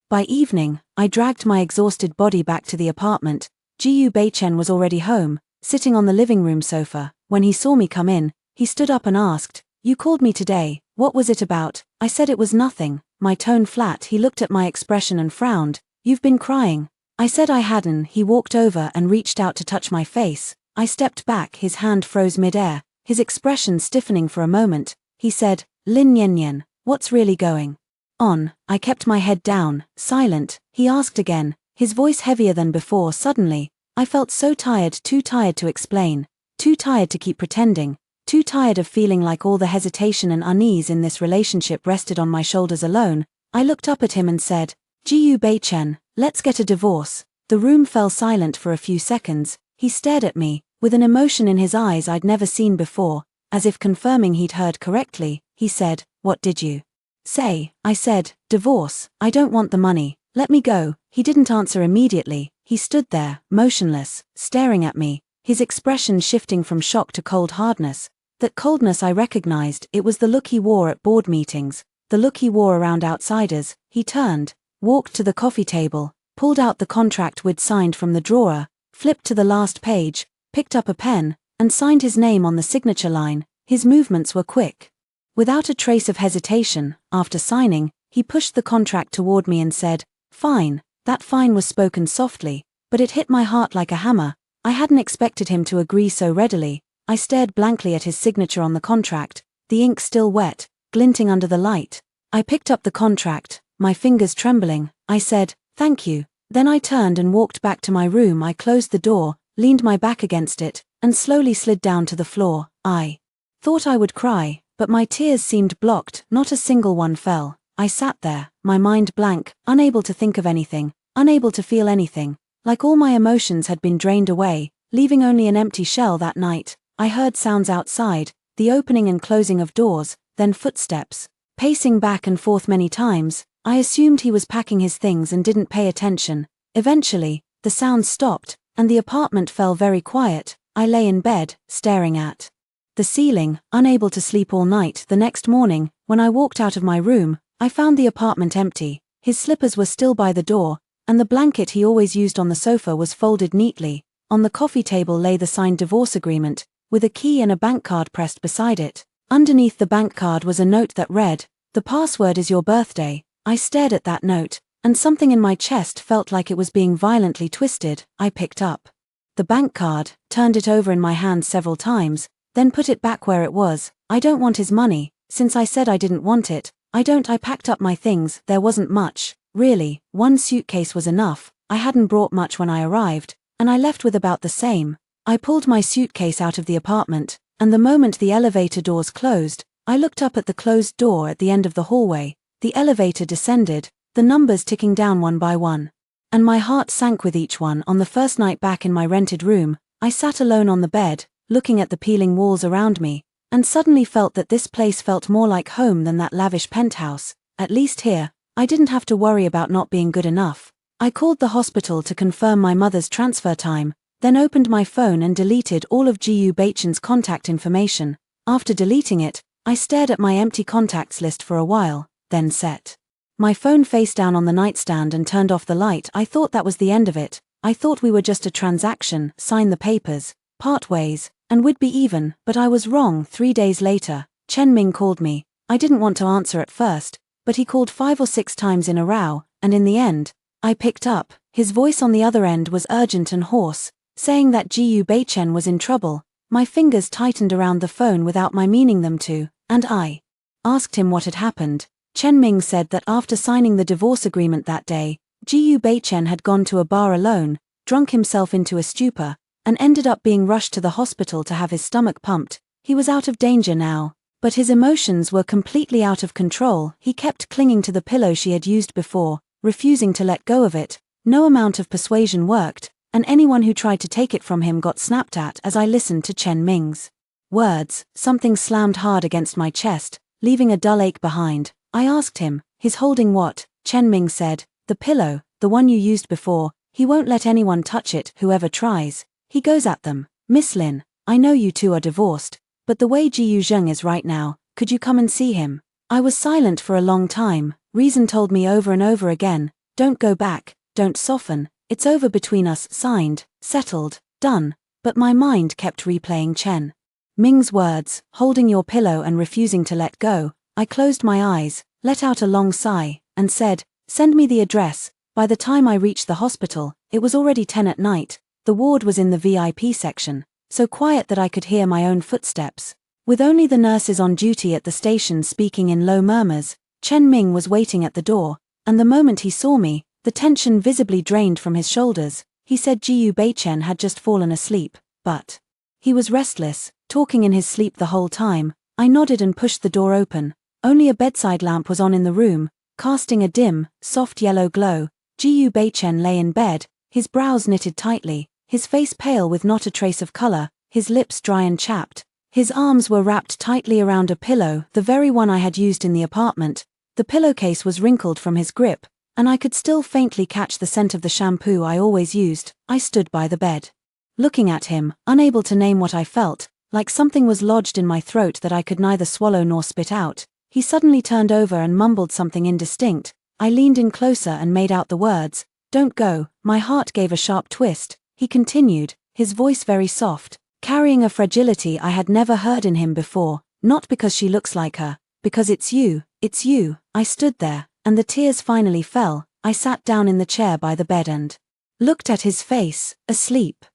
By evening, I dragged my exhausted body back to the apartment. Gu-Bei-Chen was already home, sitting on the living room sofa. When he saw me come in, he stood up and asked, "You called me today, what was it about?" I said it was nothing, my tone flat. He looked at my expression and frowned. "You've been crying." I said I hadn't. He walked over and reached out to touch my face. I stepped back, his hand froze mid-air, his expression stiffening for a moment. He said, "Lin Yen Yen, what's really going on?" I kept my head down, silent. He asked again, his voice heavier than before. Suddenly, I felt so tired, too tired to explain, too tired to keep pretending, too tired of feeling like all the hesitation and unease in this relationship rested on my shoulders alone. I looked up at him and said, "Gu-Bei-Chen, let's get a divorce." The room fell silent for a few seconds. He stared at me, with an emotion in his eyes I'd never seen before, as if confirming he'd heard correctly. He said, "What did you say?" I said, "Divorce. I don't want the money. Let me go." He didn't answer immediately. He stood there, motionless, staring at me, his expression shifting from shock to cold hardness. That coldness I recognized. It was the look he wore at board meetings, the look he wore around outsiders. He turned, walked to the coffee table, pulled out the contract we'd signed from the drawer, flipped to the last page, picked up a pen, and signed his name on the signature line. His movements were quick. Without a trace of hesitation, after signing, he pushed the contract toward me and said, "Fine." That fine was spoken softly, but it hit my heart like a hammer. I hadn't expected him to agree so readily. I stared blankly at his signature on the contract, the ink still wet, glinting under the light. I picked up the contract, my fingers trembling. I said, "Thank you." Then I turned and walked back to my room. I closed the door, leaned my back against it, and slowly slid down to the floor. I thought I would cry, but my tears seemed blocked. Not a single one fell. I sat there, my mind blank, unable to think of anything, unable to feel anything, like all my emotions had been drained away, leaving only an empty shell. That night, I heard sounds outside, the opening and closing of doors, then footsteps, pacing back and forth many times. I assumed he was packing his things and didn't pay attention. Eventually, the sounds stopped, and the apartment fell very quiet. I lay in bed, staring at the ceiling, unable to sleep all night. The next morning, when I walked out of my room, I found the apartment empty. His slippers were still by the door, and the blanket he always used on the sofa was folded neatly. On the coffee table lay the signed divorce agreement, with a key and a bank card pressed beside it. Underneath the bank card was a note that read, "The password is your birthday." I stared at that note, and something in my chest felt like it was being violently twisted. I picked up the bank card, turned it over in my hand several times, then put it back where it was. I don't want his money, since I said I didn't want it. I packed up my things. There wasn't much, really. One suitcase was enough. I hadn't brought much when I arrived, and I left with about the same. I pulled my suitcase out of the apartment, and the moment the elevator doors closed, I looked up at the closed door at the end of the hallway. The elevator descended, the numbers ticking down one by one. And my heart sank with each one. On the first night back in my rented room, I sat alone on the bed, looking at the peeling walls around me, and suddenly felt that this place felt more like home than that lavish penthouse. At least here, I didn't have to worry about not being good enough. I called the hospital to confirm my mother's transfer time, then opened my phone and deleted all of Gu Baichen's contact information. After deleting it, I stared at my empty contacts list for a while, then set my phone face down on the nightstand and turned off the light. I thought that was the end of it. I thought we were just a transaction, sign the papers, part ways, and we'd be even, but I was wrong. 3 days later, Chen Ming called me. I didn't want to answer at first, but he called 5 or 6 times in a row, and in the end, I picked up. His voice on the other end was urgent and hoarse, saying that Gu Baichen was in trouble. My fingers tightened around the phone without my meaning them to, and I asked him what had happened. Chen Ming said that after signing the divorce agreement that day, Gu Baichen had gone to a bar alone, drunk himself into a stupor, and ended up being rushed to the hospital to have his stomach pumped. He was out of danger now, but his emotions were completely out of control. He kept clinging to the pillow she had used before, refusing to let go of it. No amount of persuasion worked, and anyone who tried to take it from him got snapped at. As I listened to Chen Ming's words, something slammed hard against my chest, leaving a dull ache behind. I asked him, "He's holding what?" Chen Ming said, "The pillow, the one you used before. He won't let anyone touch it, whoever tries. He goes at them. Miss Lin, I know you two are divorced, but the way Ji Yuzheng is right now, could you come and see him?" I was silent for a long time. Reason told me over and over again, "Don't go back, don't soften, it's over between us, signed, settled, done." But my mind kept replaying Chen Ming's words, holding your pillow and refusing to let go. I closed my eyes, let out a long sigh, and said, "Send me the address." By the time I reached the hospital, it was already 10 at night. The ward was in the VIP section, so quiet that I could hear my own footsteps. With only the nurses on duty at the station speaking in low murmurs, Chen Ming was waiting at the door, and the moment he saw me, the tension visibly drained from his shoulders. He said Gu Baichen had just fallen asleep, but he was restless, talking in his sleep the whole time. I nodded and pushed the door open. Only a bedside lamp was on in the room, casting a dim, soft yellow glow. Gu Baichen lay in bed, his brows knitted tightly, his face pale with not a trace of color, his lips dry and chapped. His arms were wrapped tightly around a pillow, the very one I had used in the apartment. The pillowcase was wrinkled from his grip, and I could still faintly catch the scent of the shampoo I always used. I stood by the bed, looking at him, unable to name what I felt, like something was lodged in my throat that I could neither swallow nor spit out. He suddenly turned over and mumbled something indistinct. I leaned in closer and made out the words, "Don't go." My heart gave a sharp twist. He continued, his voice very soft, carrying a fragility I had never heard in him before. "Not because she looks like her, because it's you, it's you." I stood there, and the tears finally fell. I sat down in the chair by the bed and looked at his face, asleep.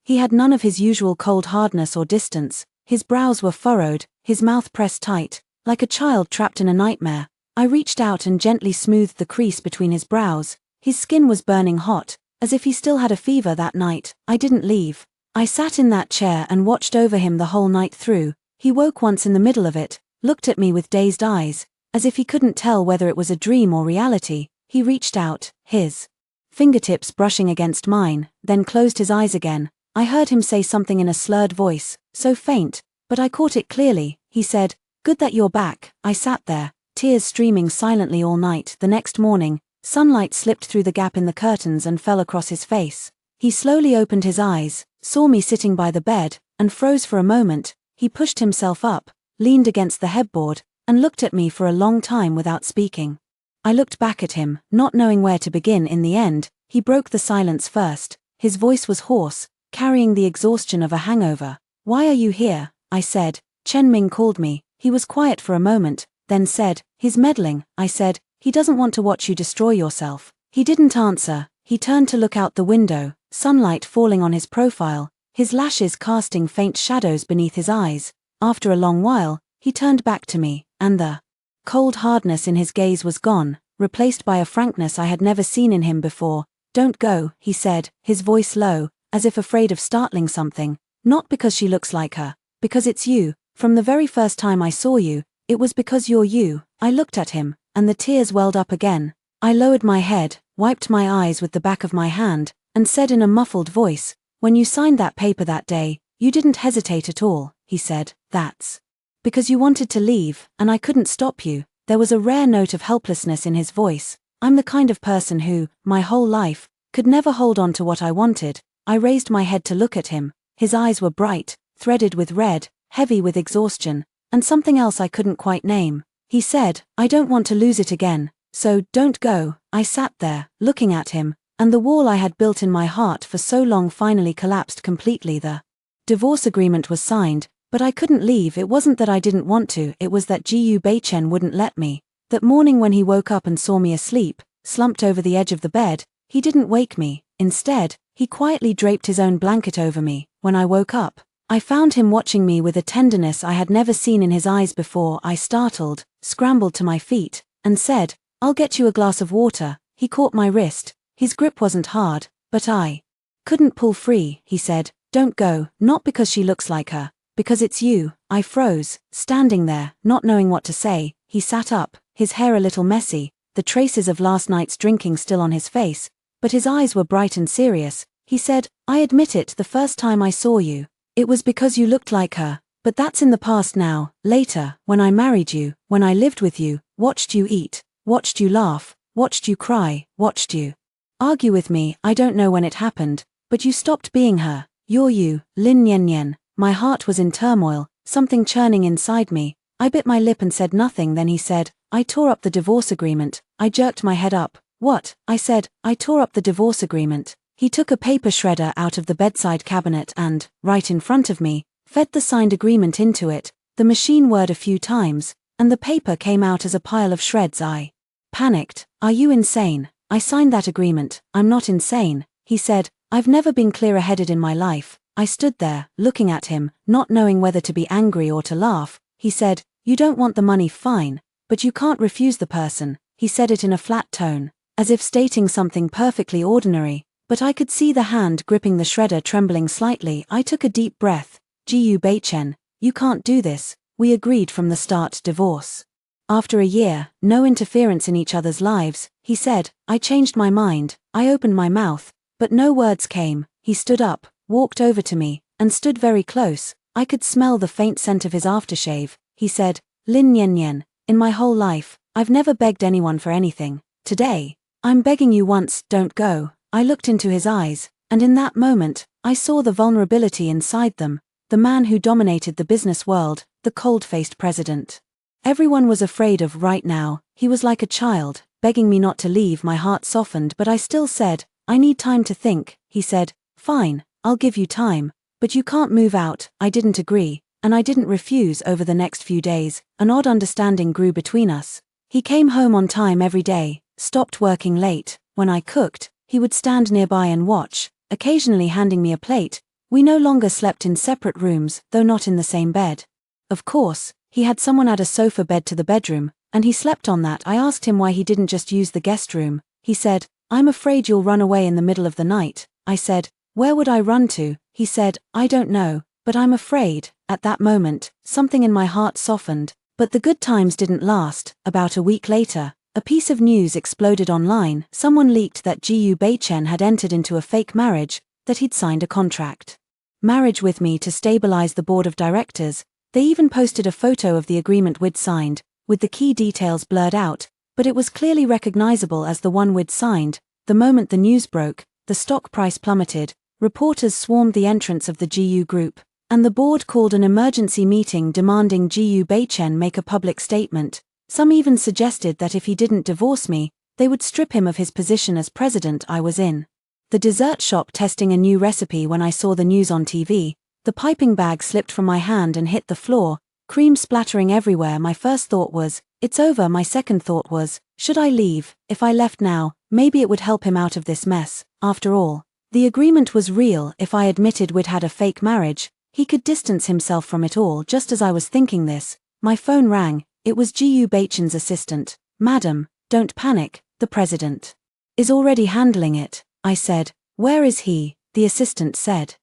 He had none of his usual cold hardness or distance. His brows were furrowed, his mouth pressed tight, like a child trapped in a nightmare. I reached out and gently smoothed the crease between his brows. His skin was burning hot, as if he still had a fever that night. I didn't leave. I sat in that chair and watched over him the whole night through. He woke once in the middle of it, looked at me with dazed eyes, as if he couldn't tell whether it was a dream or reality. He reached out, his fingertips brushing against mine, then closed his eyes again. I heard him say something in a slurred voice, so faint, but I caught it clearly. He said, "Good that you're back." I sat there, tears streaming silently all night. The next morning, sunlight slipped through the gap in the curtains and fell across his face. He slowly opened his eyes, saw me sitting by the bed, and froze for a moment. He pushed himself up, leaned against the headboard, and looked at me for a long time without speaking. I looked back at him, not knowing where to begin. In the end, he broke the silence first. His voice was hoarse, carrying the exhaustion of a hangover. "Why are you here?" I said. "Chen Ming called me." He was quiet for a moment, then said, "He's meddling." I said, "He doesn't want to watch you destroy yourself." He didn't answer. He turned to look out the window, sunlight falling on his profile, his lashes casting faint shadows beneath his eyes. After a long while, he turned back to me, and the cold hardness in his gaze was gone, replaced by a frankness I had never seen in him before. "Don't go," he said, his voice low, as if afraid of startling something. "Not because she looks like her. Because it's you. From the very first time I saw you, it was because you're you." I looked at him, and the tears welled up again. I lowered my head, wiped my eyes with the back of my hand, and said in a muffled voice, "When you signed that paper that day, you didn't hesitate at all." He said, "That's because you wanted to leave, and I couldn't stop you." There was a rare note of helplessness in his voice. I'm the kind of person who, my whole life, could never hold on to what I wanted. I raised my head to look at him. His eyes were bright, threaded with red, heavy with exhaustion, and something else I couldn't quite name. He said, "I don't want to lose it again, so don't go." I sat there, looking at him, and the wall I had built in my heart for so long finally collapsed completely. The divorce agreement was signed, but I couldn't leave. It wasn't that I didn't want to, it was that Gu Beichen wouldn't let me. That morning when he woke up and saw me asleep, slumped over the edge of the bed, he didn't wake me. Instead, he quietly draped his own blanket over me. When I woke up, I found him watching me with a tenderness I had never seen in his eyes before. I startled, scrambled to my feet, and said, "I'll get you a glass of water." He caught my wrist. His grip wasn't hard, but I couldn't pull free. He said, "Don't go, not because she looks like her, because it's you." I froze, standing there, not knowing what to say. He sat up, his hair a little messy, the traces of last night's drinking still on his face, but his eyes were bright and serious. He said, "I admit it, the first time I saw you, it was because you looked like her, but that's in the past now. Later, when I married you, when I lived with you, watched you eat, watched you laugh, watched you cry, watched you argue with me, I don't know when it happened, but you stopped being her. You're you, Lin Yen Yen." My heart was in turmoil, something churning inside me. I bit my lip and said nothing. Then he said, "I tore up the divorce agreement." I jerked my head up. "What?" I said, "I tore up the divorce agreement." He took a paper shredder out of the bedside cabinet and, right in front of me, fed the signed agreement into it. The machine whirred a few times, and the paper came out as a pile of shreds. I panicked. "Are you insane? I signed that agreement." "I'm not insane," he said. "I've never been clearer-headed in my life." I stood there, looking at him, not knowing whether to be angry or to laugh. He said, "You don't want the money, fine, but you can't refuse the person." He said it in a flat tone, as if stating something perfectly ordinary, but I could see the hand gripping the shredder trembling slightly. I took a deep breath. "Gu Beichen, you can't do this. We agreed from the start, divorce. After a year, no interference in each other's lives." He said, "I changed my mind." I opened my mouth, but no words came. He stood up, walked over to me, and stood very close. I could smell the faint scent of his aftershave. He said, "Lin Yen Yen, in my whole life, I've never begged anyone for anything. Today, I'm begging you once, don't go." I looked into his eyes, and in that moment, I saw the vulnerability inside them. The man who dominated the business world, the cold-faced president. Everyone was afraid of right now. He was like a child, begging me not to leave. My heart softened, but I still said, "I need time to think." He said, "Fine, I'll give you time, but you can't move out." I didn't agree, and I didn't refuse. Over the next few days, an odd understanding grew between us. He came home on time every day, stopped working late. When I cooked, he would stand nearby and watch, occasionally handing me a plate. We no longer slept in separate rooms, though not in the same bed. Of course, he had someone add a sofa bed to the bedroom, and he slept on that. I asked him why he didn't just use the guest room. He said, "I'm afraid you'll run away in the middle of the night." I said, "Where would I run to?" He said, "I don't know, but I'm afraid." At that moment, something in my heart softened, but the good times didn't last. About a week later, a piece of news exploded online. Someone leaked that Gu Beichen had entered into a fake marriage, that he'd signed a contract marriage with me to stabilize the board of directors. They even posted a photo of the agreement we'd signed, with the key details blurred out, but it was clearly recognizable as the one we'd signed. The moment the news broke, the stock price plummeted, reporters swarmed the entrance of the GU Group, and the board called an emergency meeting demanding GU Beichen make a public statement. Some even suggested that if he didn't divorce me, they would strip him of his position as president. I was in the dessert shop testing a new recipe when I saw the news on TV. The piping bag slipped from my hand and hit the floor, cream splattering everywhere. My first thought was, it's over. My second thought was, should I leave? If I left now, maybe it would help him out of this mess. After all, the agreement was real. If I admitted we'd had a fake marriage, he could distance himself from it all. Just as I was thinking this, my phone rang. It was GU Beichen's assistant. Madam, don't panic, the president is already handling it, I said. Where is he? The assistant said.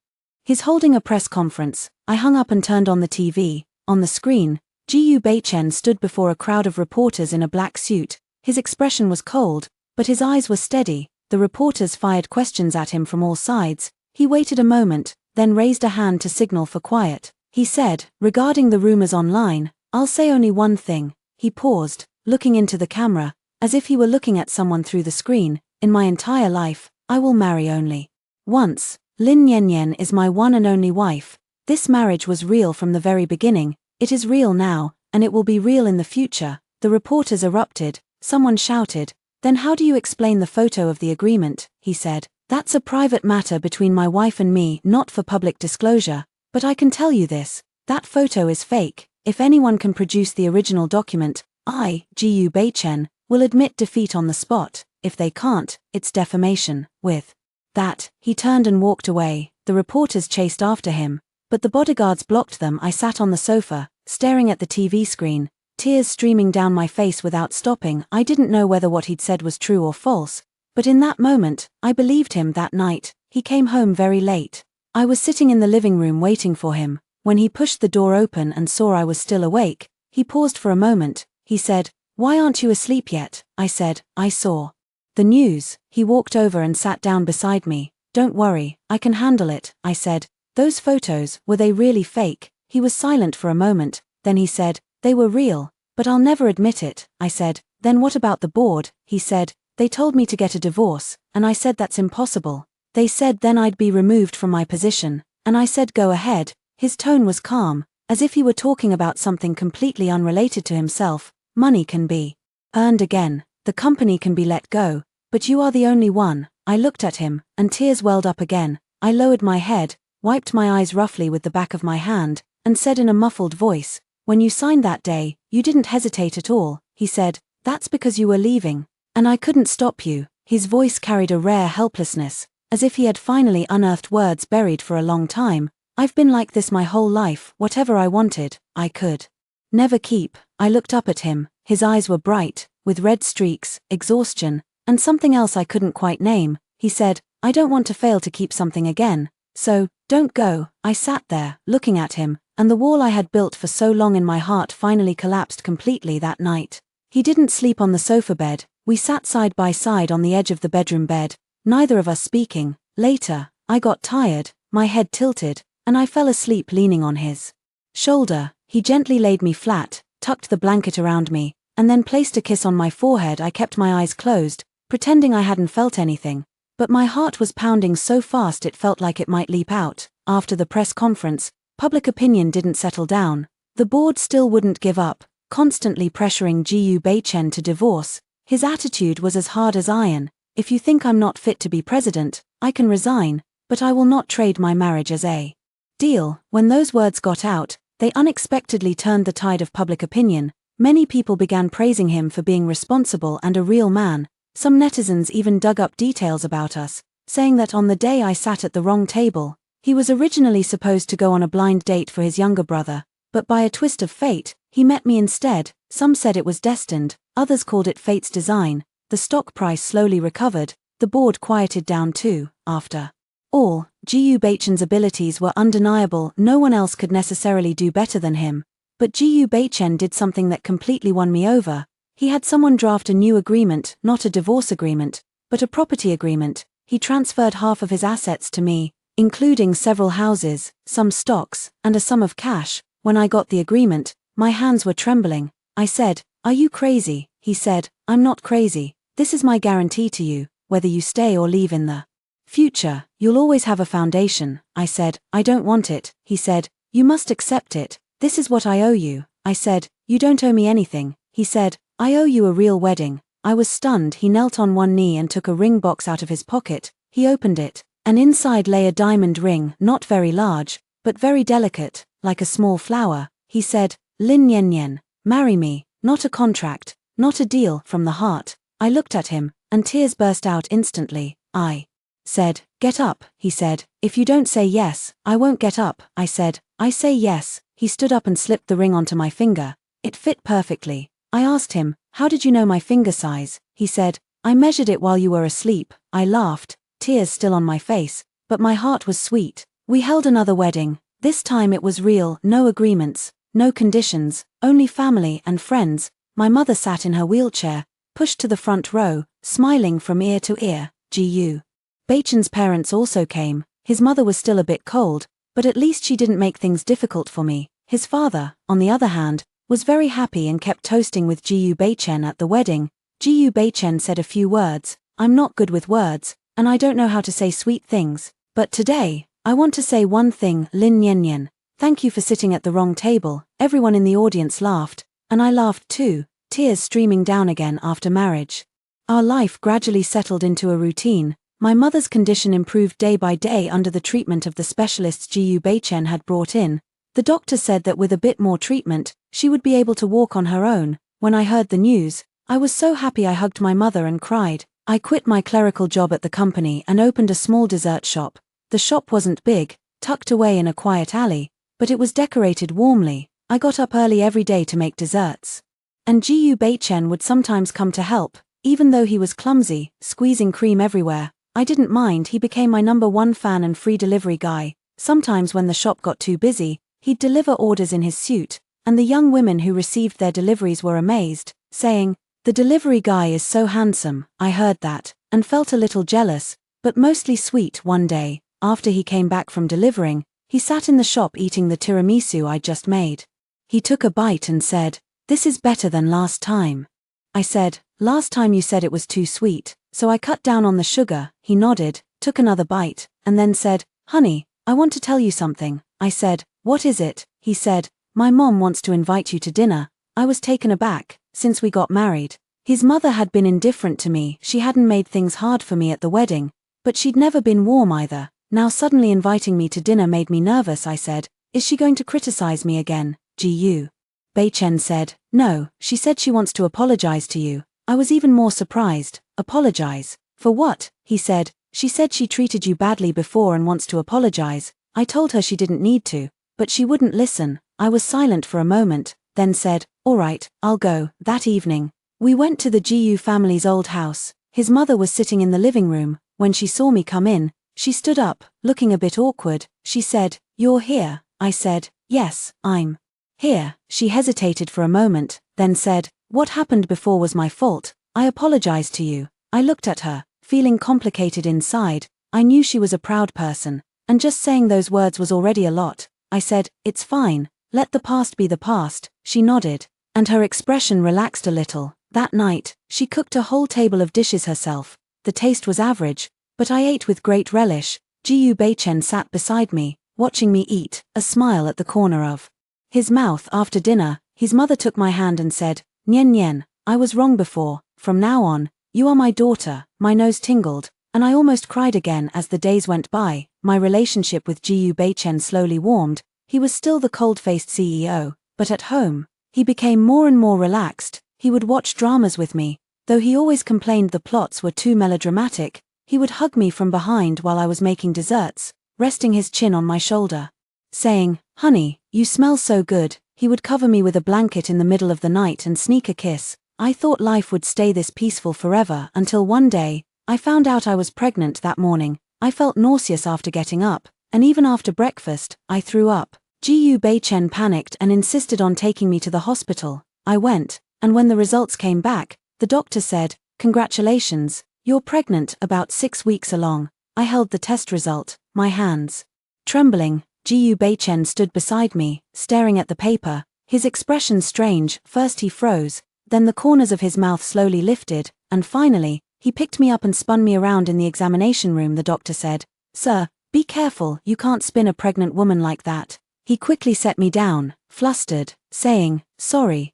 He's holding a press conference. I hung up and turned on the TV. On the screen, GU Beichen stood before a crowd of reporters in a black suit. His expression was cold, but his eyes were steady. The reporters fired questions at him from all sides. He waited a moment, then raised a hand to signal for quiet. He said, regarding the rumors online, I'll say only one thing. He paused, looking into the camera, as if he were looking at someone through the screen. In my entire life, I will marry only once. Lin Yanyan is my one and only wife. This marriage was real from the very beginning. It is real now, and it will be real in the future. The reporters erupted. Someone shouted, then how do you explain the photo of the agreement? He said, that's a private matter between my wife and me, not for public disclosure. But I can tell you this, that photo is fake. If anyone can produce the original document, I, GU Beichen, will admit defeat on the spot. If they can't, it's defamation. With that, he turned and walked away. The reporters chased after him, but the bodyguards blocked them. I sat on the sofa, staring at the TV screen, tears streaming down my face without stopping. I didn't know whether what he'd said was true or false, but in that moment, I believed him. That night, he came home very late. I was sitting in the living room waiting for him. When he pushed the door open and saw I was still awake, he paused for a moment. He said, why aren't you asleep yet? I said, I saw the news. He walked over and sat down beside me. Don't worry, I can handle it, I said. Those photos, were they really fake? He was silent for a moment, then he said, they were real, but I'll never admit it. I said, then what about the board? He said, they told me to get a divorce, and I said that's impossible. They said then I'd be removed from my position, and I said go ahead. His tone was calm, as if he were talking about something completely unrelated to himself. Money can be earned again, the company can be let go, but you are the only one. I looked at him, and tears welled up again. I lowered my head, wiped my eyes roughly with the back of my hand, and said in a muffled voice, when you signed that day, you didn't hesitate at all. He said, that's because you were leaving, and I couldn't stop you. His voice carried a rare helplessness, as if he had finally unearthed words buried for a long time. I've been like this my whole life. Whatever I wanted, I could never keep. I looked up at him. His eyes were bright, with red streaks, exhaustion, and something else I couldn't quite name. He said, I don't want to fail to keep something again, so, don't go. I sat there, looking at him, and the wall I had built for so long in my heart finally collapsed completely that night. He didn't sleep on the sofa bed. We sat side by side on the edge of the bedroom bed, neither of us speaking. Later, I got tired, my head tilted, and I fell asleep leaning on his shoulder. He gently laid me flat, tucked the blanket around me, and then placed a kiss on my forehead. I kept my eyes closed, pretending I hadn't felt anything, but my heart was pounding so fast it felt like it might leap out. After the press conference, public opinion didn't settle down. The board still wouldn't give up, constantly pressuring GU Beichen to divorce. His attitude was as hard as iron. If you think I'm not fit to be president, I can resign, but I will not trade my marriage as a deal. When those words got out, they unexpectedly turned the tide of public opinion. Many people began praising him for being responsible and a real man. Some netizens even dug up details about us, saying that on the day I sat at the wrong table, he was originally supposed to go on a blind date for his younger brother, but by a twist of fate, he met me instead. Some said it was destined, others called it fate's design. The stock price slowly recovered, the board quieted down too. After all, GU Beichen's abilities were undeniable. No one else could necessarily do better than him. But GU Beichen did something that completely won me over. He had someone draft a new agreement, not a divorce agreement, but a property agreement. He transferred half of his assets to me, including several houses, some stocks, and a sum of cash. When I got the agreement, my hands were trembling. I said, "Are you crazy?" He said, "I'm not crazy. This is my guarantee to you, whether you stay or leave in the Future, you'll always have a foundation. I said, I don't want it. He said, you must accept it. This is what I owe you. I said, you don't owe me anything. He said, I owe you a real wedding. I was stunned. He knelt on one knee and took a ring box out of his pocket. He opened it, and inside lay a diamond ring, not very large, but very delicate, like a small flower. He said, Lin Yen Yen, marry me, not a contract, not a deal, from the heart. I looked at him, and tears burst out instantly. I said, get up. He said, if you don't say yes, I won't get up. I said, I say yes. He stood up and slipped the ring onto my finger. It fit perfectly. I asked him, how did you know my finger size? He said, I measured it while you were asleep. I laughed, tears still on my face, but my heart was sweet. We held another wedding. This time it was real, no agreements, no conditions, only family and friends. My mother sat in her wheelchair, pushed to the front row, smiling from ear to ear. Gu Baichen's parents also came. His mother was still a bit cold, but at least she didn't make things difficult for me. His father, on the other hand, was very happy and kept toasting with Gu Baichen at the wedding. Gu Baichen said a few words. I'm not good with words, and I don't know how to say sweet things, but today, I want to say one thing. Lin Yen Yen, thank you for sitting at the wrong table. Everyone in the audience laughed, and I laughed too, tears streaming down again after marriage. Our life gradually settled into a routine. My mother's condition improved day by day under the treatment of the specialists Gu Baichen had brought in. The doctor said that with a bit more treatment, she would be able to walk on her own. When I heard the news, I was so happy I hugged my mother and cried. I quit my clerical job at the company and opened a small dessert shop. The shop wasn't big, tucked away in a quiet alley, but it was decorated warmly. I got up early every day to make desserts. And Gu Baichen would sometimes come to help, even though he was clumsy, squeezing cream everywhere. I didn't mind. He became my #1 fan and free delivery guy. Sometimes when the shop got too busy, he'd deliver orders in his suit, and the young women who received their deliveries were amazed, saying, the delivery guy is so handsome. I heard that, and felt a little jealous, but mostly sweet. One day, after he came back from delivering, he sat in the shop eating the tiramisu I'd just made. He took a bite and said, this is better than last time. I said, last time you said it was too sweet, so I cut down on the sugar. He nodded, took another bite, and then said, honey, I want to tell you something. I said, what is it? He said, my mom wants to invite you to dinner. I was taken aback. Since we got married, his mother had been indifferent to me. She hadn't made things hard for me at the wedding, but she'd never been warm either. Now suddenly inviting me to dinner made me nervous. I said, is she going to criticize me again? Gu Baichen said, no, she said she wants to apologize to you. I was even more surprised. Apologize? For what? He said, she said she treated you badly before and wants to apologize. I told her she didn't need to, but she wouldn't listen. I was silent for a moment, then said, all right, I'll go. That evening, we went to the Gu family's old house. His mother was sitting in the living room. When she saw me come in, she stood up, looking a bit awkward. She said, you're here? I said, yes, I'm here. She hesitated for a moment, then said, what happened before was my fault. I apologize to you. I looked at her, feeling complicated inside. I knew she was a proud person, and just saying those words was already a lot. I said, it's fine. Let the past be the past. She nodded, and her expression relaxed a little. That night, she cooked a whole table of dishes herself. The taste was average, but I ate with great relish. Gu Baichen sat beside me, watching me eat, a smile at the corner of his mouth. After dinner, his mother took my hand and said, Nyen Nyen, I was wrong before. From now on, you are my daughter. My nose tingled, and I almost cried again as the days went by. My relationship with Gu Baichen slowly warmed. He was still the cold-faced CEO, but at home, he became more and more relaxed. He would watch dramas with me. Though he always complained the plots were too melodramatic, he would hug me from behind while I was making desserts, resting his chin on my shoulder, saying, honey, you smell so good. He would cover me with a blanket in the middle of the night and sneak a kiss. I thought life would stay this peaceful forever until one day, I found out I was pregnant. That morning, I felt nauseous after getting up, and even after breakfast, I threw up. Gu Baichen panicked and insisted on taking me to the hospital. I went, and when the results came back, the doctor said, congratulations, you're pregnant. About 6 weeks along. I held the test result, my hands trembling. Gu Baichen stood beside me, staring at the paper, his expression strange. First he froze, then the corners of his mouth slowly lifted, and finally, He picked me up and spun me around in the examination room. The doctor said, "Sir, be careful, you can't spin a pregnant woman like that." He quickly set me down, flustered, saying, Sorry,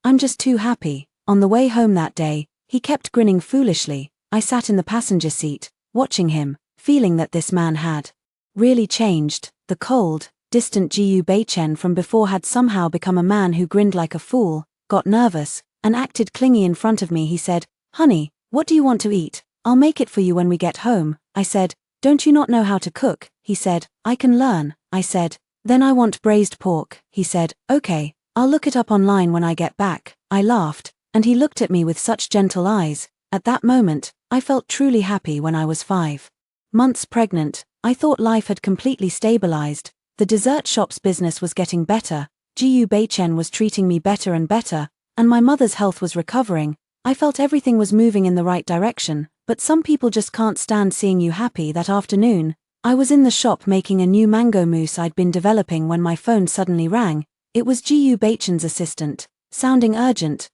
I'm just too happy." On the way home that day, he kept grinning foolishly. I sat in the passenger seat, watching him, feeling that this man had really changed. The cold, distant Gu Beichen from before had somehow become a man who grinned like a fool, got nervous, and acted clingy in front of me. He said, "Honey, what do you want to eat? I'll make it for you when we get home." I said, "Don't you not know how to cook?" He said, "I can learn." I said, "Then I want braised pork." He said, "Okay, I'll look it up online when I get back." I laughed, and he looked at me with such gentle eyes. At that moment, I felt truly happy. When I was 5 months pregnant, I thought life had completely stabilized. The dessert shop's business was getting better, Gu Beichen was treating me better and better, and my mother's health was recovering. I felt everything was moving in the right direction, but some people just can't stand seeing you happy. That afternoon, I was in the shop making a new mango mousse I'd been developing when my phone suddenly rang. It was Gu Beichen's assistant, sounding urgent.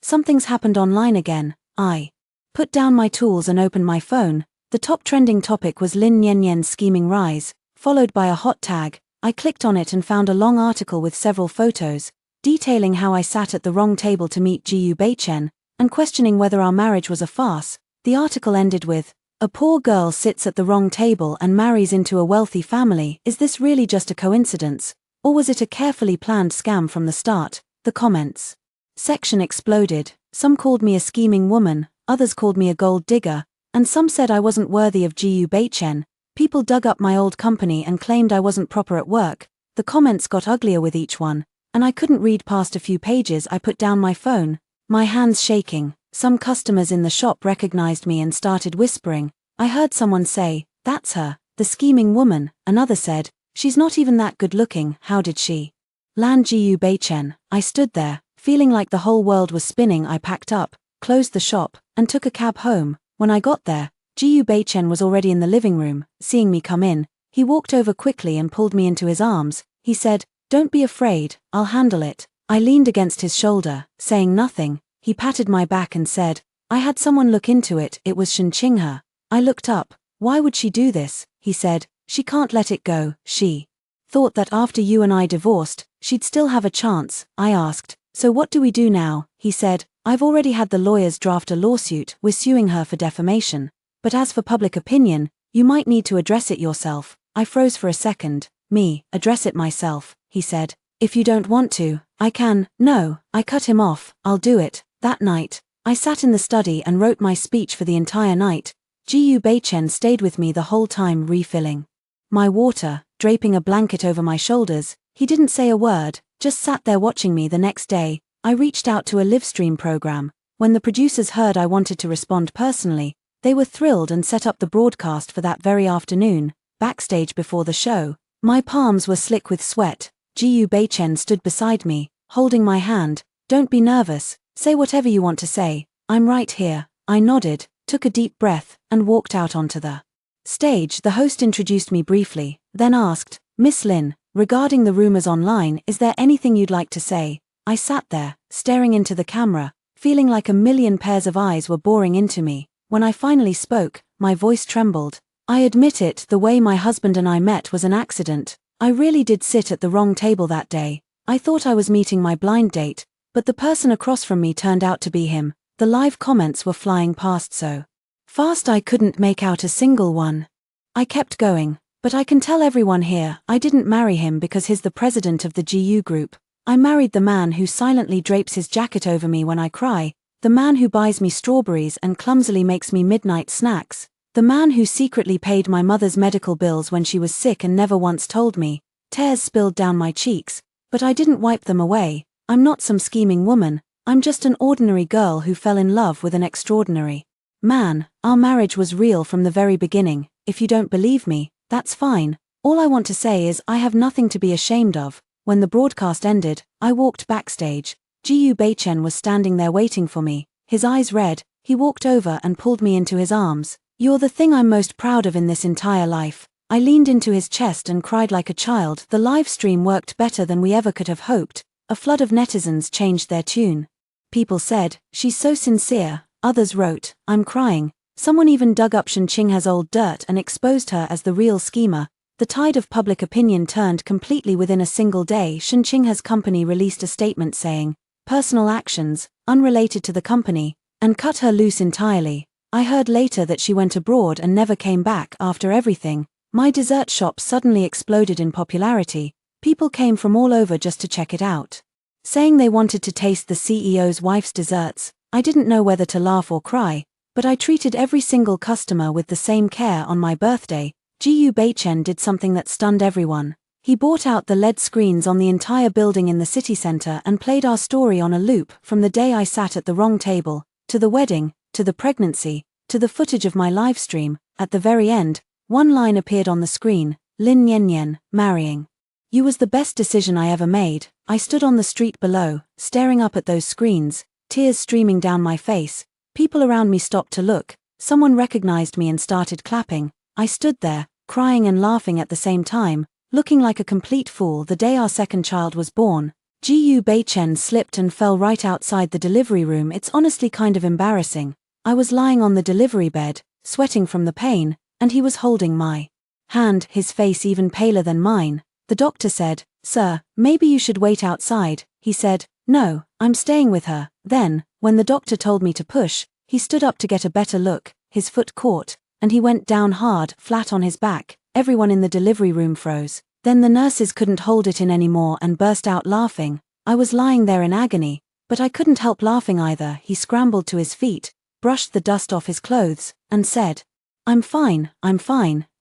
Something's happened online again." I put down my tools and opened my phone. The top trending topic was Lin Yanyan's scheming rise, followed by a hot tag. I clicked on it and found a long article with several photos, detailing how I sat at the wrong table to meet Gu Beichen, and questioning whether our marriage was a farce. The article ended with, "A poor girl sits at the wrong table and marries into a wealthy family. Is this really just a coincidence? Or was it a carefully planned scam from the start?" The comments section exploded. Some called me a scheming woman, others called me a gold digger, and some said I wasn't worthy of Gu Beichen. People dug up my old company and claimed I wasn't proper at work. The comments got uglier with each one, and I couldn't read past a few pages. I put down my phone, my hands shaking. Some customers in the shop recognized me and started whispering. I heard someone say, "That's her, the scheming woman." Another said, "She's not even that good looking. How did she land Gu Beichen?" I stood there, feeling like the whole world was spinning. I packed up, closed the shop, and took a cab home. When I got there, Gu Beichen was already in the living room. Seeing me come in, he walked over quickly and pulled me into his arms. He said, "Don't be afraid, I'll handle it." I leaned against his shoulder, saying nothing. He patted my back and said, "I had someone look into it. It was Shen Qinghe." I looked up. "Why would she do this?" He said, "She can't let it go. She thought that after you and I divorced, she'd still have a chance." I asked, "So what do we do now?" He said, "I've already had the lawyers draft a lawsuit. We're suing her for defamation. But as for public opinion, you might need to address it yourself." I froze for a second. "Me, address it myself?" He said, "If you don't want to, I can." "No," I cut him off, "I'll do it." That night, I sat in the study and wrote my speech for the entire night. Gu Beichen stayed with me the whole time, refilling my water, draping a blanket over my shoulders. He didn't say a word, just sat there watching me. The next day, I reached out to a livestream program. When the producers heard I wanted to respond personally, they were thrilled and set up the broadcast for that very afternoon. Backstage before the show, my palms were slick with sweat. Gu Beichen stood beside me, holding my hand. "Don't be nervous, say whatever you want to say, I'm right here." I nodded, took a deep breath, and walked out onto the stage. The host introduced me briefly, then asked, "Miss Lin, regarding the rumors online, is there anything you'd like to say?" I sat there, staring into the camera, feeling like a million pairs of eyes were boring into me. When I finally spoke, my voice trembled. "I admit it, the way my husband and I met was an accident. I really did sit at the wrong table that day. I thought I was meeting my blind date, but the person across from me turned out to be him." The live comments were flying past so fast I couldn't make out a single one. I kept going, "But I can tell everyone here, I didn't marry him because he's the president of the GU group. I married the man who silently drapes his jacket over me when I cry, the man who buys me strawberries and clumsily makes me midnight snacks, the man who secretly paid my mother's medical bills when she was sick and never once told me." Tears spilled down my cheeks, but I didn't wipe them away. "I'm not some scheming woman, I'm just an ordinary girl who fell in love with an extraordinary man. Our marriage was real from the very beginning. If you don't believe me, that's fine. All I want to say is I have nothing to be ashamed of." When the broadcast ended, I walked backstage. Gu Beichen was standing there waiting for me, his eyes red. He walked over and pulled me into his arms. "You're the thing I'm most proud of in this entire life." I leaned into his chest and cried like a child. The live stream worked better than we ever could have hoped. A flood of netizens changed their tune. People said, "She's so sincere." Others wrote, I'm crying. Someone even dug up Shenqinghe's old dirt and exposed her as the real schemer. The tide of public opinion turned completely within a single day. Shenqinghe's company released a statement saying, personal actions, unrelated to the company, and cut her loose entirely. I heard later that she went abroad and never came back. After everything, my dessert shop suddenly exploded in popularity. People came from all over just to check it out, saying they wanted to taste the CEO's wife's desserts. I didn't know whether to laugh or cry, but I treated every single customer with the same care. On my birthday, Gu Beichen did something that stunned everyone. He bought out the LED screens on the entire building in the city center and played our story on a loop from the day I sat at the wrong table, to the wedding, to the pregnancy, to the footage of my live stream. At the very end, one line appeared on the screen, Lin Yen Yen, marrying you was the best decision I ever made. I stood on the street below, staring up at those screens, tears streaming down my face. People around me stopped to look. Someone recognized me and started clapping. I stood there, crying and laughing at the same time, looking like a complete fool. The day our second child was born, Gu Beichen slipped and fell right outside the delivery room. It's honestly kind of embarrassing. I was lying on the delivery bed, sweating from the pain, and he was holding my hand, his face even paler than mine. The doctor said, "Sir, maybe you should wait outside." He said, "No, I'm staying with her." Then, when the doctor told me to push, he stood up to get a better look. His foot caught, and he went down hard, flat on his back. Everyone in the delivery room froze. Then the nurses couldn't hold it in anymore and burst out laughing. I was lying there in agony, but I couldn't help laughing either. He scrambled to his feet, brushed the dust off his clothes, and said, I'm fine.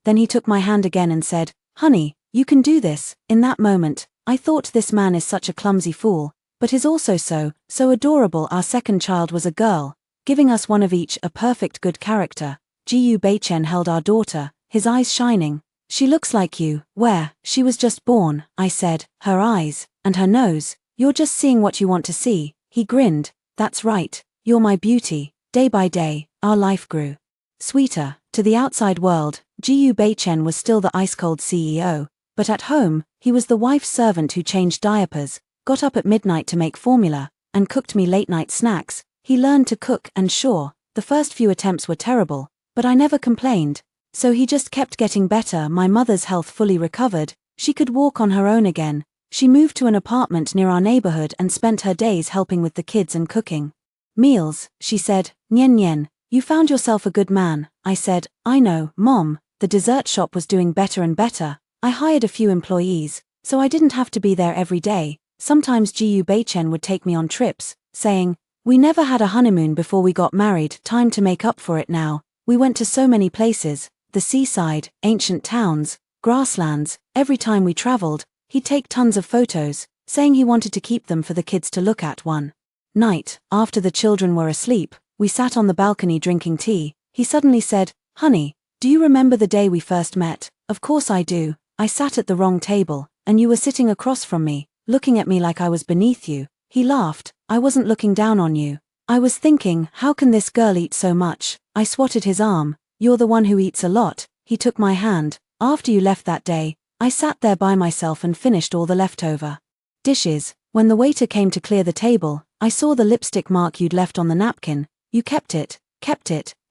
Then he took my hand again and said, "Honey, you can do this." In that moment, I thought this man is such a clumsy fool, but is also so adorable. Our second child was a girl, giving us one of each, a perfect good character. Gu Beichen held our daughter, his eyes shining. "She looks like you." "Where?" "She was just born," I said. "Her eyes, and her nose. You're just seeing what you want to see." He grinned. "That's right, you're my beauty." Day by day, our life grew sweeter. To the outside world, Gu Beichen was still the ice-cold CEO, but at home, he was the wife's servant who changed diapers, got up at midnight to make formula, and cooked me late-night snacks. He learned to cook, and sure, the first few attempts were terrible, but I never complained. So he just kept getting better. My mother's health fully recovered. She could walk on her own again. She moved to an apartment near our neighborhood and spent her days helping with the kids and cooking meals. She said, "Nian Nian, you found yourself a good man." I said, "I know, Mom." The dessert shop was doing better and better. I hired a few employees, so I didn't have to be there every day. Sometimes Gu Beichen would take me on trips, saying, "We never had a honeymoon before we got married. Time to make up for it now." We went to so many places, the seaside, ancient towns, grasslands. Every time we traveled, he'd take tons of photos, saying he wanted to keep them for the kids to look at. One night, after the children were asleep, we sat on the balcony drinking tea. He suddenly said, "Honey, do you remember the day we first met?" "Of course I do. I sat at the wrong table, and you were sitting across from me, looking at me like I was beneath you." He laughed. "I wasn't looking down on you. I was thinking, how can this girl eat so much?" I swatted his arm. "You're the one who eats a lot." He took my hand. "After you left that day, I sat there by myself and finished all the leftover dishes. When the waiter came to clear the table, I saw the lipstick mark you'd left on the napkin. You kept it.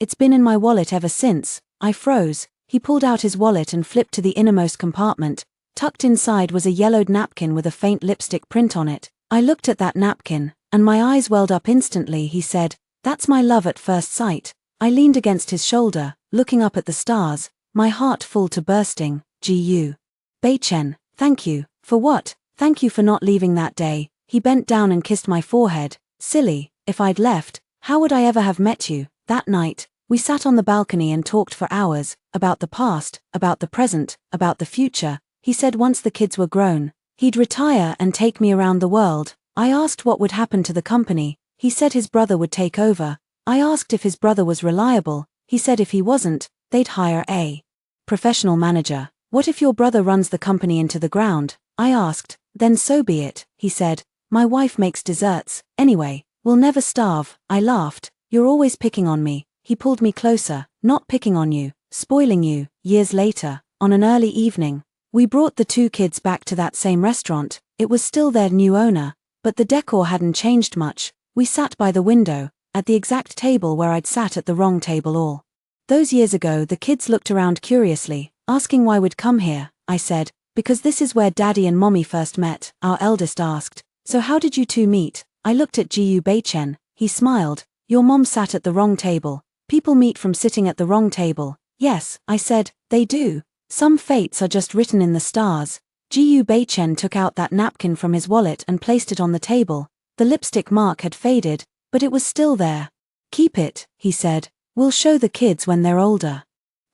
It's been in my wallet ever since." I froze. He pulled out his wallet and flipped to the innermost compartment. Tucked inside was a yellowed napkin with a faint lipstick print on it. I looked at that napkin, and my eyes welled up instantly. He said, "That's my love at first sight." I leaned against his shoulder, looking up at the stars, my heart full to bursting. Gu Beichen, thank you. For what? Thank you for not leaving that day. He bent down and kissed my forehead. Silly, if I'd left, how would I ever have met you? That night, we sat on the balcony and talked for hours, about the past, about the present, about the future. He said once the kids were grown, he'd retire and take me around the world. I asked what would happen to the company. He said his brother would take over. I asked if his brother was reliable. He said if he wasn't, they'd hire a professional manager. What if your brother runs the company into the ground? I asked. Then so be it. He said, my wife makes desserts. Anyway, we'll never starve. I laughed. You're always picking on me. He pulled me closer. Not picking on you, spoiling you. Years later, on an early evening, we brought the two kids back to that same restaurant. It was still their new owner, but the decor hadn't changed much. We sat by the window, at the exact table where I'd sat at the wrong table all those years ago. The kids looked around curiously, asking why we'd come here. I said, because this is where Daddy and Mommy first met. Our eldest asked, so how did you two meet? I looked at Jiu Beichen. He smiled. Your mom sat at the wrong table. People meet from sitting at the wrong table. Yes, I said, they do. Some fates are just written in the stars. Jiu Beichen took out that napkin from his wallet and placed it on the table. The lipstick mark had faded, but it was still there. Keep it, he said. We'll show the kids when they're older.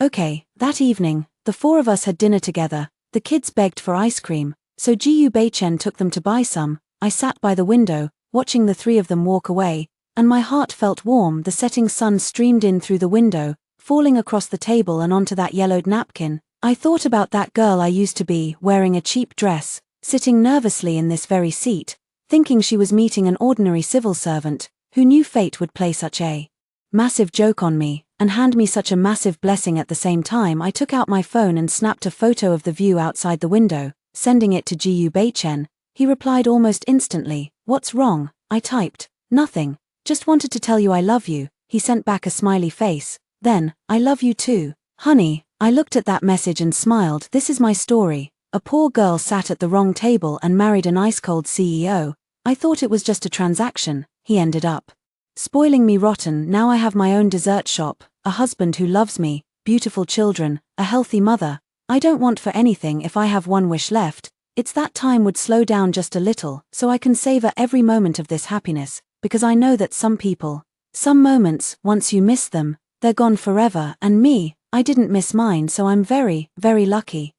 Okay, that evening, the four of us had dinner together. The kids begged for ice cream, so Jiu Beichen took them to buy some. I sat by the window, watching the three of them walk away, and my heart felt warm. The setting sun streamed in through the window, falling across the table and onto that yellowed napkin. I thought about that girl I used to be, wearing a cheap dress, sitting nervously in this very seat, thinking she was meeting an ordinary civil servant, who knew fate would play such a massive joke on me, and hand me such a massive blessing at the same time. I took out my phone and snapped a photo of the view outside the window, sending it to Jiu Beichen. He replied almost instantly, "What's wrong?" I typed, "Nothing, just wanted to tell you I love you." He sent back a smiley face. Then, "I love you too, honey." I looked at that message and smiled. This is my story. A poor girl sat at the wrong table and married an ice-cold CEO. I thought it was just a transaction. He ended up spoiling me rotten. Now I have my own dessert shop, a husband who loves me, beautiful children, a healthy mother. I don't want for anything. If I have one wish left, it's that time would slow down just a little, so I can savor every moment of this happiness, because I know that some people, some moments, once you miss them, they're gone forever, and me, I didn't miss mine, so I'm very, very lucky.